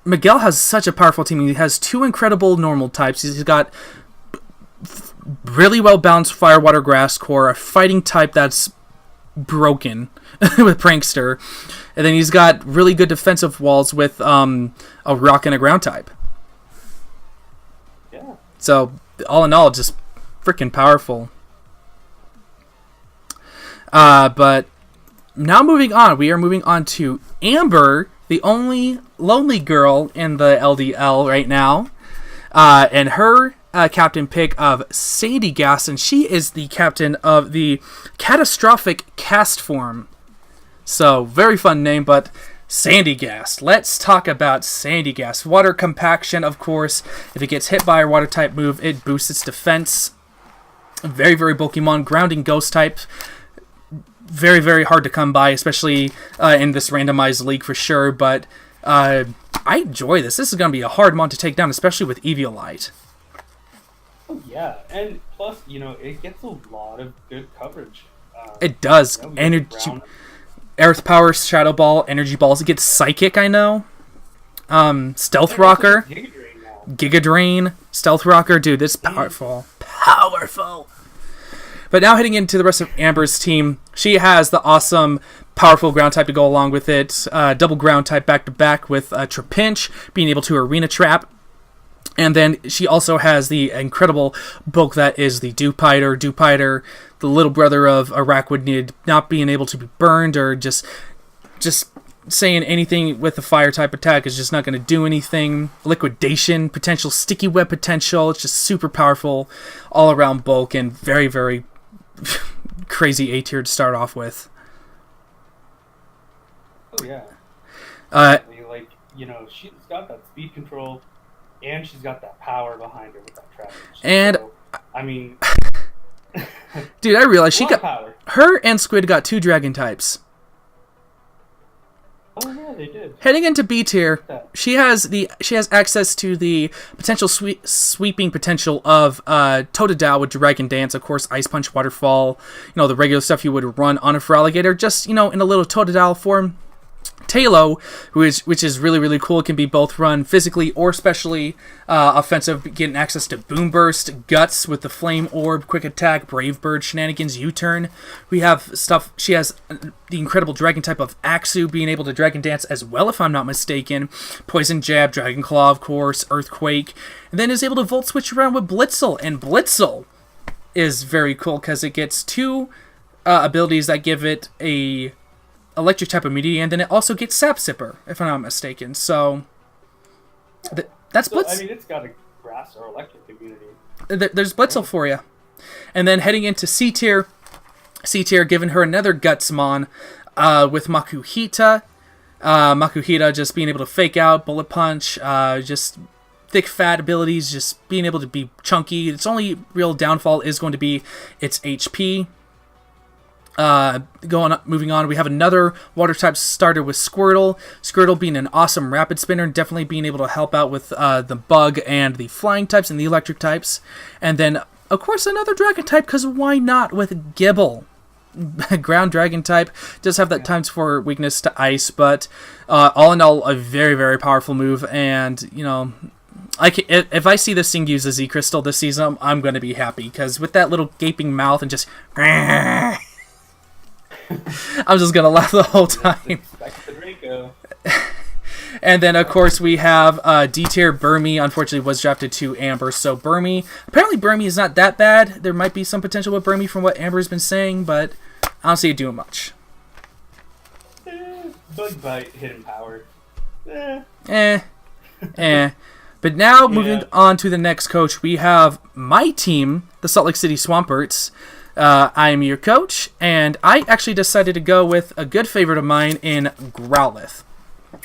Miguel has such a powerful team. He has 2 incredible normal types. He's got really well-balanced Fire, Water, Grass core, a fighting type that's broken with Prankster, and then he's got really good defensive walls with a Rock and a Ground type. Yeah. So, all in all, just freaking powerful. But now moving on, we are moving on to Amber, the only lonely girl in the LDL right now, and her captain pick of Sandy Gas, and she is the captain of the Catastrophic Cast form. So, very fun name, but Sandy Gas. Let's talk about Sandy Gas. Water compaction, of course. If it gets hit by a water type move, it boosts its defense. Very, very bulky mon. Grounding ghost type. Very, very hard to come by, especially in this randomized league for sure, but I enjoy this. This is going to be a hard mon to take down, especially with Eviolite. Oh, yeah, and plus, it gets a lot of good coverage. It does. Energy, Earth Power, Shadow Ball, Energy Balls. It gets Psychic, I know. Stealth Rocker. Giga Drain. Stealth Rocker. Dude, this is powerful. Powerful! But now heading into the rest of Amber's team, she has the awesome, powerful ground type to go along with it. Double ground type back-to-back with Trapinch, being able to Arena Trap. And then she also has the incredible bulk that is the Dupiter. Dupiter, the little brother of Araquanid, not being able to be burned or just saying anything with the fire type attack is just not going to do anything. Liquidation potential, sticky web potential. It's just super powerful all around bulk and very, very crazy A tier to start off with. Oh yeah. She's got that speed control. And she's got that power behind her with that trap. And so, I mean, dude, I realized she got power. Her and Squid got 2 dragon types. Oh yeah, they did. Heading into B tier, she has access to the potential sweeping potential of Totodile with Dragon Dance, of course, Ice Punch, Waterfall, the regular stuff you would run on a Feraligatr, just in a little Totodile form. Talo, which is really, really cool. It can be both run physically or specially offensive, getting access to Boom Burst, Guts with the Flame Orb, Quick Attack, Brave Bird, Shenanigans, U-Turn. We have stuff, she has the incredible Dragon type of Axu, being able to Dragon Dance as well, if I'm not mistaken. Poison Jab, Dragon Claw, of course, Earthquake, and then is able to Volt Switch around with Blitzel, and Blitzel is very cool because it gets 2 abilities that give it a electric type immunity, and then it also gets Sap Sipper, if I'm not mistaken. So that's Blitz. I mean, it's got a grass or electric immunity. There's Blitzel for you. And then heading into C tier, giving her another Gutsmon with Makuhita. Makuhita just being able to fake out, bullet punch, just thick fat abilities, just being able to be chunky. Its only real downfall is going to be its HP. Moving on, we have another water type starter with Squirtle. Squirtle being an awesome rapid spinner, definitely being able to help out with the bug and the flying types and the electric types. And then, of course, another dragon type, because why not with Gibble? Ground dragon type does have that times 4 weakness to ice, but all in all, a very, very powerful move. And, if I see this thing use a Z Crystal this season, I'm going to be happy, because with that little gaping mouth and just... I'm just going to laugh the whole time. And then, of course, we have D-tier Burmy. Unfortunately, was drafted to Amber. So, Burmy... Apparently, Burmy is not that bad. There might be some potential with Burmy from what Amber's been saying, but I don't see it doing much. Bug Bite, Hidden Power. But now, moving on to the next coach, we have my team, the Salt Lake City Swamperts. I am your coach, and I actually decided to go with a good favorite of mine in Growlithe,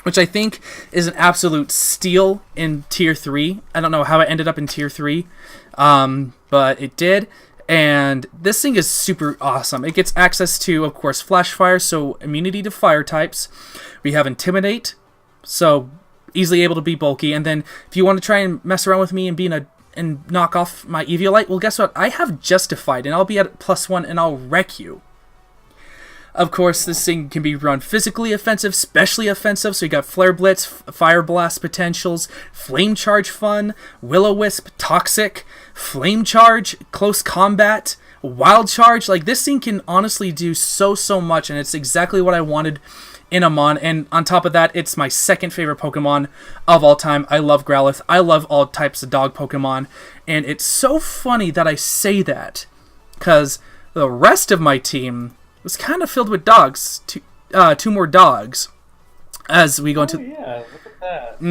which I think is an absolute steal in Tier 3. I don't know how it ended up in Tier 3, but it did. And this thing is super awesome. It gets access to, of course, Flash Fire, so immunity to fire types. We have Intimidate, so easily able to be bulky. And then if you want to try and mess around with me and knock off my Eviolite, well, guess what? I have Justified, and I'll be at +1, and I'll wreck you. Of course, this thing can be run physically offensive, specially offensive, so you got Flare Blitz, Fire Blast potentials, Flame Charge fun, Will-O-Wisp, Toxic, Flame Charge, Close Combat, Wild Charge. Like, this thing can honestly do so much, and it's exactly what I wanted in a Mon. And on top of that, it's my second favorite Pokemon of all time. I love Growlithe. I love all types of dog Pokemon. And it's so funny that I say that, because the rest of my team was kind of filled with dogs. Two more dogs. As we go into... yeah, look at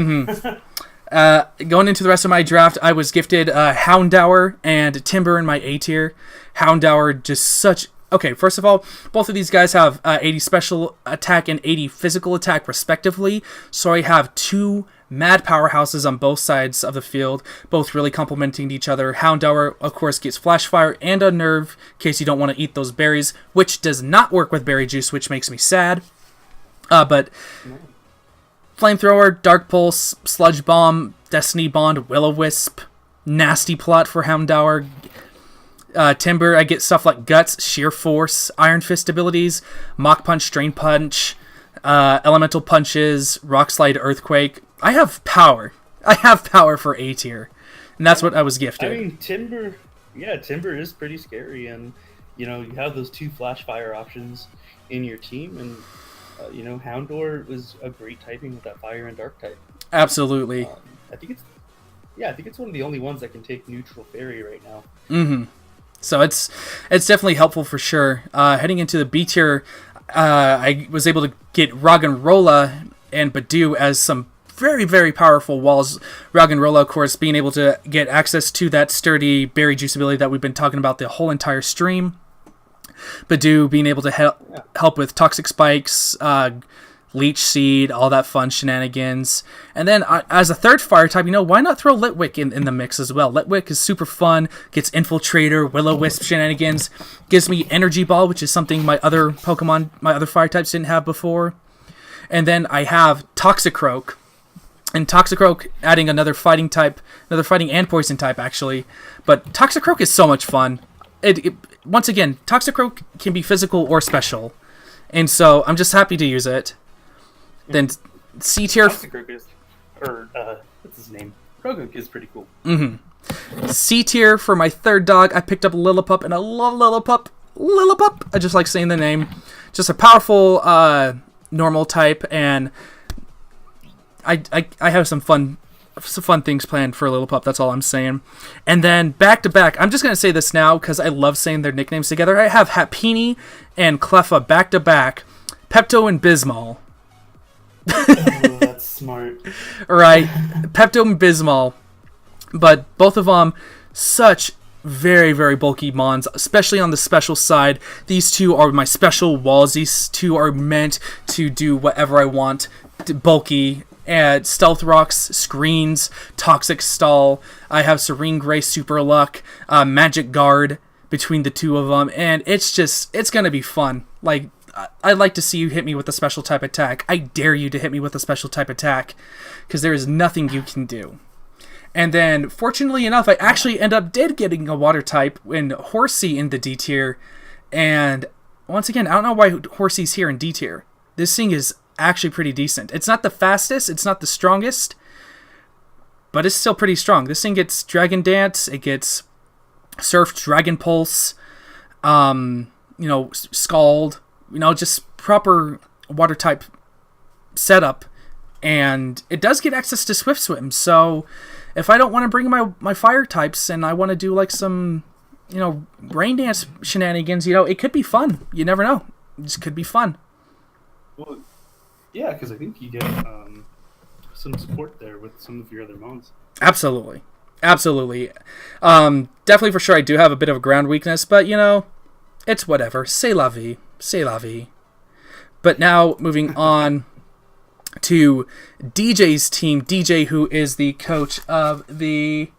that. Going into the rest of my draft, I was gifted Houndour and Timber in my A tier. Houndour, just such... Okay, first of all, both of these guys have 80 special attack and 80 physical attack, respectively. So I have two mad powerhouses on both sides of the field, both really complementing each other. Houndour, of course, gets Flash Fire and Unnerve, in case you don't want to eat those berries, which does not work with Berry Juice, which makes me sad. But Flamethrower, Dark Pulse, Sludge Bomb, Destiny Bond, Will-O-Wisp, Nasty Plot for Houndour. Timber, I get stuff like Guts, Sheer Force, Iron Fist abilities, Mach Punch, Drain Punch, Elemental Punches, Rock Slide, Earthquake. I have power. I have power for A tier. And that's what I was gifted. I mean, Timber is pretty scary. And, you have those two Flash Fire options in your team. And, Houndour is a great typing with that Fire and Dark type. Absolutely. I think it's one of the only ones that can take Neutral Fairy right now. Mm-hmm. So it's definitely helpful for sure. Heading into the B tier, I was able to get Roggenrola and Badoo as some very, very powerful walls. Roggenrola, of course, being able to get access to that sturdy Berry Juice ability that we've been talking about the whole entire stream. Badoo being able to help with Toxic Spikes, Leech Seed, all that fun shenanigans. And then as a third fire type, why not throw Litwick in the mix as well? Litwick is super fun, gets Infiltrator, Will-O-Wisp shenanigans, gives me Energy Ball, which is something my other fire types didn't have before. And then I have Toxicroak. And Toxicroak adding another fighting and poison type actually. But Toxicroak is so much fun. Once again, Toxicroak can be physical or special. And so I'm just happy to use it. Then C tier. What's his name? Krogook is pretty cool. Mm-hmm. C tier for my third dog. I picked up Lillipup, and I love Lillipup. Lillipup. I just like saying the name. Just a powerful normal type, and I have some fun things planned for Lillipup. That's all I'm saying. And then back to back, I'm just gonna say this now because I love saying their nicknames together. I have Happini and Cleffa back to back. Pepto and Bismol. Oh, that's smart. Right, Pepto and Bismol. But both of them, such very, very bulky mons, especially on the special side. These two are my special walls. These two are meant to do whatever I want. Bulky. And Stealth Rocks, Screens, Toxic Stall. I have Serene Grace, Super Luck, Magic Guard between the two of them. And it's going to be fun. Like, I'd like to see you hit me with a special type attack. I dare you to hit me with a special type attack, because there is nothing you can do. And then, fortunately enough, I actually did getting a water type in Horsey in the D tier. And once again, I don't know why Horsey's here in D tier. This thing is actually pretty decent. It's not the fastest, it's not the strongest, but it's still pretty strong. This thing gets Dragon Dance, it gets Surf, Dragon Pulse, Scald, just proper water type setup, and it does get access to Swift Swim. So if I don't want to bring my fire types and I want to do like some Rain Dance shenanigans, it could be fun. You never know. It just could be fun. Well, yeah, because I think you get some support there with some of your other mons. Absolutely. Definitely for sure I do have a bit of a ground weakness, but it's whatever. C'est la vie. C'est la vie. But now moving on to DJ's team. DJ, who is the coach of the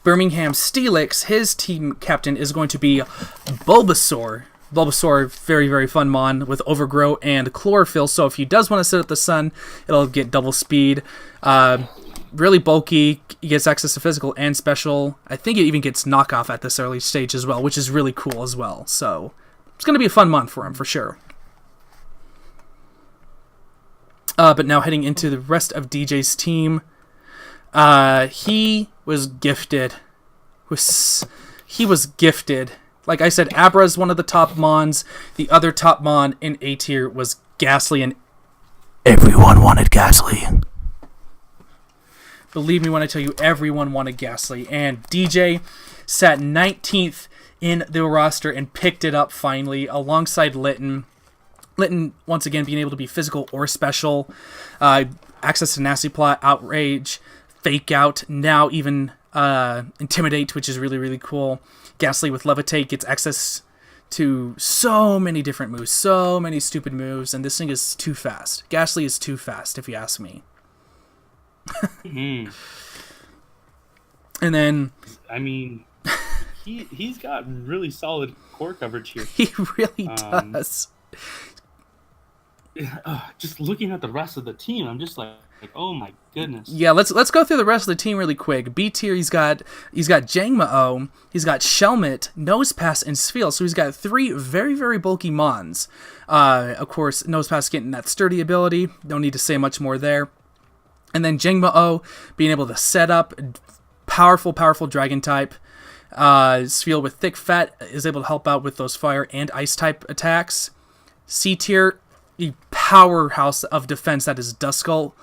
Birmingham Steelix, his team captain is going to be Bulbasaur. Bulbasaur, very, very fun mon with Overgrow and Chlorophyll, so if he does want to sit at the sun, it'll get double speed. Really bulky, he gets access to physical and special. I think it even gets knockoff at this early stage as well, which is really cool as well. So it's going to be a fun mon for him, for sure. But now heading into the rest of DJ's team, he was gifted. He was gifted. Like I said, Abra is one of the top mons. The other top mon in A tier was Ghastly, and everyone wanted Ghastly. Believe me when I tell you, everyone wanted Ghastly. And DJ sat 19th in the roster and picked it up finally, alongside Litten. Litten, once again, being able to be physical or special. Access to Nasty Plot, Outrage, Fake Out, now even Intimidate, which is really, really cool. Ghastly with Levitate gets access to so many different moves, so many stupid moves, and this thing is too fast. Ghastly is too fast, if you ask me. Mm-hmm. And then... I mean, he's got really solid core coverage here. He really does. Just looking at the rest of the team, I'm just like, oh my goodness. Yeah, let's go through the rest of the team really quick. B tier, he's got Jangma-O, he's got Shelmet, Nosepass, and Spheal. So he's got 3 very, very bulky mons. Of course, Nosepass getting that sturdy ability. Don't need to say much more there. And then Jangma-O being able to set up powerful dragon type. Spheal with thick fat is able to help out with those fire and ice type attacks. C tier, the powerhouse of defense that is Duskull,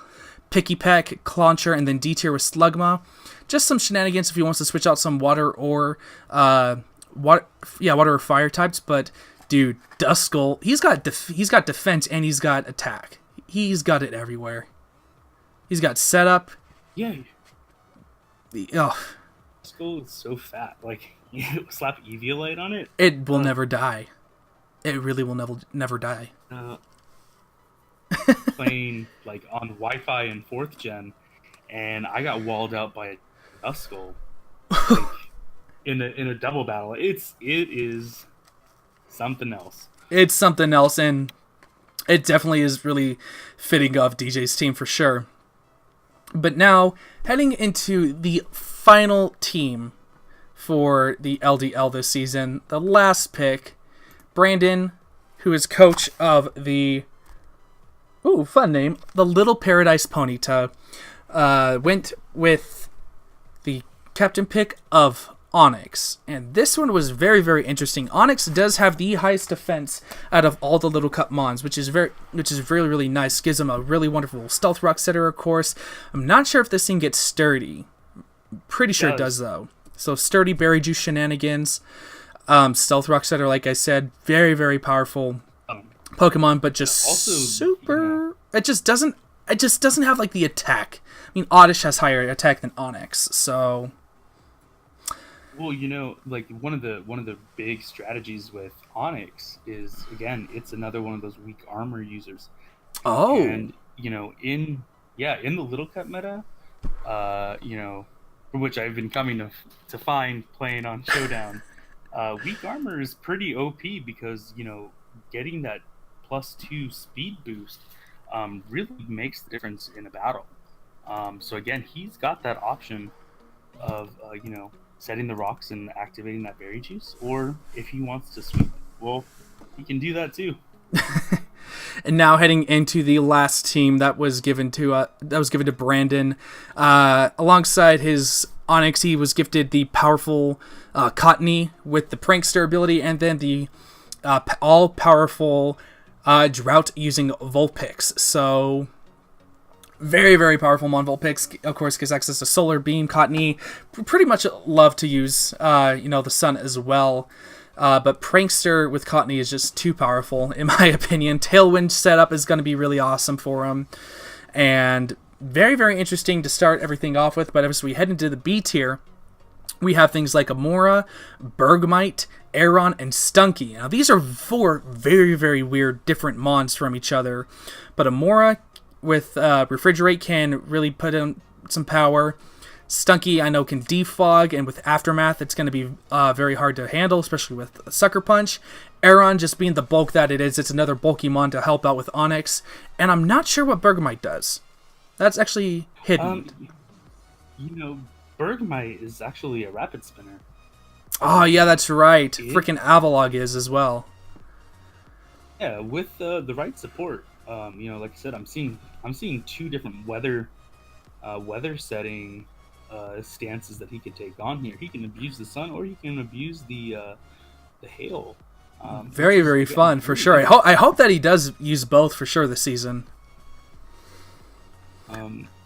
Picky Peck, Clauncher, and then D tier with Slugma. Just some shenanigans if he wants to switch out some water or water or fire types. But dude, Duskull, he's got defense and he's got attack. He's got it everywhere. He's got setup. Yeah. Duskull is so fat. Like, you slap Eviolite on it. It will never die. It really will never die. Playing like on Wi-Fi in 4th gen, and I got walled out by a Duskull like, in a double battle. It is something else. It's something else, and it definitely is really fitting of DJ's team for sure. But now heading into the final team for the LDL this season, the last pick, Brandon, who is coach of the fun name, the Little Paradise Ponyta, went with the captain pick of Onyx. And this one was very, very interesting. Onyx does have the highest defense out of all the Little Cup mons, which is really, really nice. Gives him a really wonderful stealth rock setter, of course. I'm not sure if this thing gets sturdy. Pretty sure it does, though. So sturdy berry juice shenanigans. Stealth rock setter, like I said, very, very powerful Pokemon, but just also super. It just doesn't have like the attack. I mean, Oddish has higher attack than Onyx, so. Well, like one of the big strategies with Onyx is, again, it's another one of those weak armor users. Oh. And in the Little Cup meta, for which I've been coming to find playing on Showdown, weak armor is pretty OP because getting that +2 speed boost really makes the difference in a battle. So again, he's got that option of setting the rocks and activating that berry juice, or if he wants to sweep, well, he can do that too. And now heading into the last team that was given to Brandon, alongside his Onyx, he was gifted the powerful Cottony with the Prankster ability, and then the all-powerful Drought using Vulpix. So very, very powerful Mon Vulpix. Of course, gets access to Solar Beam. Cottony pretty much love to use the sun as well. But Prankster with Cottony is just too powerful, in my opinion. Tailwind setup is going to be really awesome for him. And very, very interesting to start everything off with. But as we head into the B tier, we have things like Amora, Bergmite, Aeron, and Stunky. Now, these are 4 very, very weird different mons from each other. But Amora with Refrigerate can really put in some power. Stunky, I know, can defog, and with Aftermath, it's going to be very hard to handle, especially with Sucker Punch. Aeron, just being the bulk that it is, it's another bulky mon to help out with Onyx. And I'm not sure what Bergmite does. That's actually hidden. Bergmite is actually a rapid spinner. Oh, yeah, that's right. Freaking Avalog is as well. Yeah, with the right support. Like I said, I'm seeing 2 different weather setting stances that he could take on here. He can abuse the sun, or he can abuse the hail. Very, very fun for sure. I hope that he does use both for sure this season.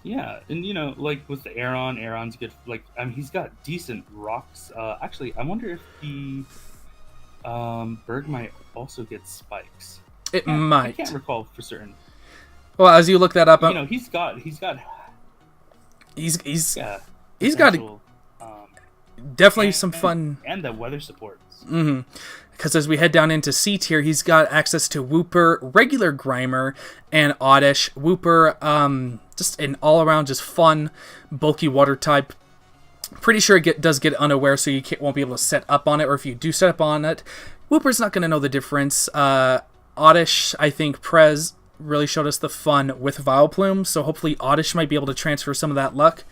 Yeah, and like with the Aeron's good. Like, he's got decent rocks. Actually, I wonder if the Bergmite also gets spikes. It might. I can't recall for certain. Well, as you look that up, he's got definitely some fun and the weather supports. Mm-hmm. Because as we head down into C tier, he's got access to Wooper, regular Grimer, and Oddish. Wooper, just an all-around, just fun, bulky water type. Pretty sure it does get unaware, so you won't be able to set up on it, or if you do set up on it, Wooper's not going to know the difference. Oddish, I think Prez really showed us the fun with Vileplume, so hopefully Oddish might be able to transfer some of that luck.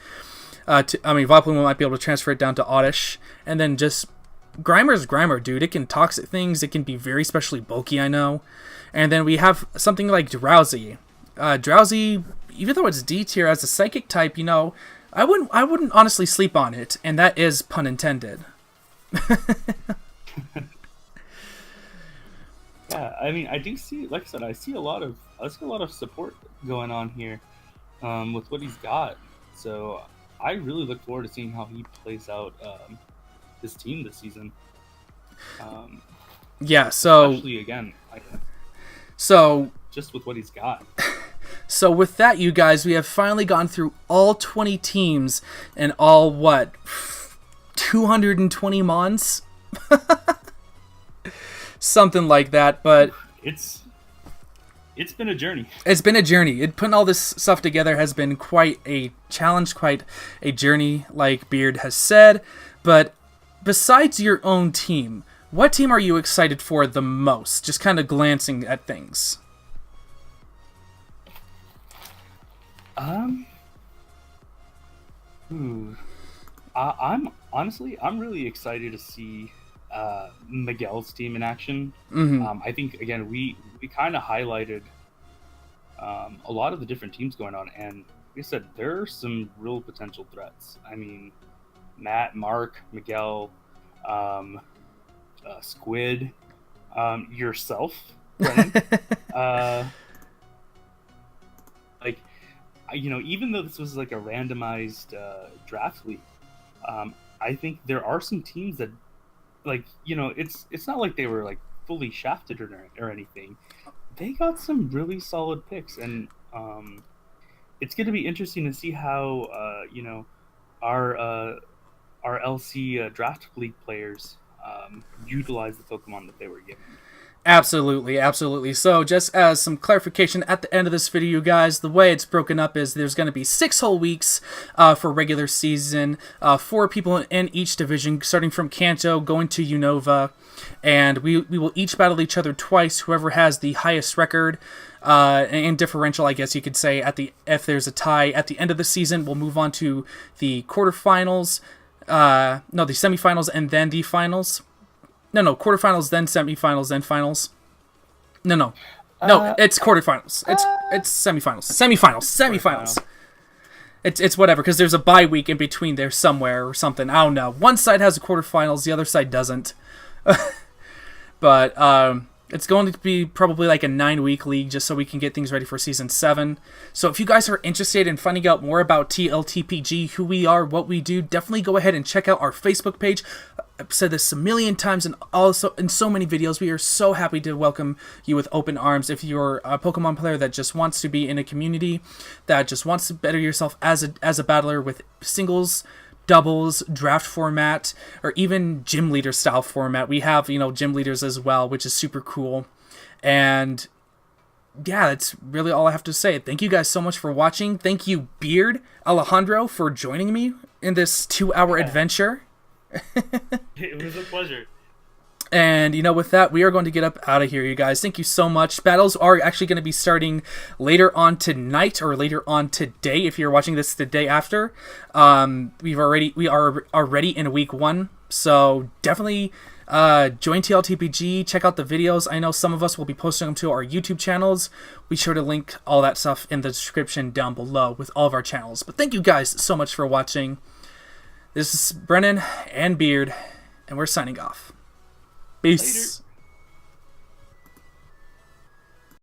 Vileplume might be able to transfer it down to Oddish, and then just Grimer's Grimer, dude. It can toxic things. It can be very specially bulky, I know. And then we have something like Drowsy. Drowsy, even though it's D tier as a psychic type, I wouldn't honestly sleep on it, and that is pun intended. Yeah, I do see, like I said, I see a lot of support going on here, with what he's got. So I really look forward to seeing how he plays out his team this season. Yeah, so especially again, so just with what he's got. So with that, you guys, we have finally gone through all 20 teams and all 220 mons, something like that. But it's been a journey. It's been a journey. Putting all this stuff together has been quite a challenge, quite a journey, like Beard has said. But besides your own team, what team are you excited for the most? Just kind of glancing at things. I'm really excited to see Miguel's team in action. Mm-hmm. I think again we kind of highlighted a lot of the different teams going on, and like I said, there are some real potential threats. Matt, Mark, Miguel, Squid, yourself, Brennan. Even though this was like a randomized draft league, I think there are some teams that, it's not like they were like fully shafted or anything. They got some really solid picks, and it's going to be interesting to see how our LC draft league players utilize the Pokemon that they were given. Absolutely, absolutely. So just as some clarification at the end of this video, guys, the way it's broken up is there's going to be 6 whole weeks for regular season, 4 people in each division, starting from Kanto, going to Unova, and we will each battle each other twice. Whoever has the highest record and differential, I guess you could say, if there's a tie at the end of the season, we'll move on to the quarterfinals, the semifinals, and then the finals. No, quarterfinals, then semifinals, then finals. No, it's quarterfinals. It's semifinals. It's whatever, because there's a bye week in between there somewhere or something. I don't know. One side has the quarterfinals, the other side doesn't. But it's going to be probably like a 9-week league, just so we can get things ready for Season 7. So if you guys are interested in finding out more about TLTPG, who we are, what we do, definitely go ahead and check out our Facebook page. I've said this a million times and also in so many videos. We are so happy to welcome you with open arms. If you're a Pokemon player that just wants to be in a community, that just wants to better yourself as a battler with singles, doubles, draft format, or even gym leader style format. We have, gym leaders as well, which is super cool. And yeah, that's really all I have to say. Thank you guys so much for watching. Thank you, Beard, Alejandro, for joining me in this 2-hour adventure. It was a pleasure. And, with that, we are going to get up out of here, you guys. Thank you so much. Battles are actually going to be starting later on tonight or later on today, if you're watching this the day after. We are already in week 1, so definitely join TLTPG, check out the videos. I know some of us will be posting them to our YouTube channels. Be sure to link all that stuff in the description down below with all of our channels. But thank you guys so much for watching. This is Brennan and Beard, and we're signing off. Peace. Later.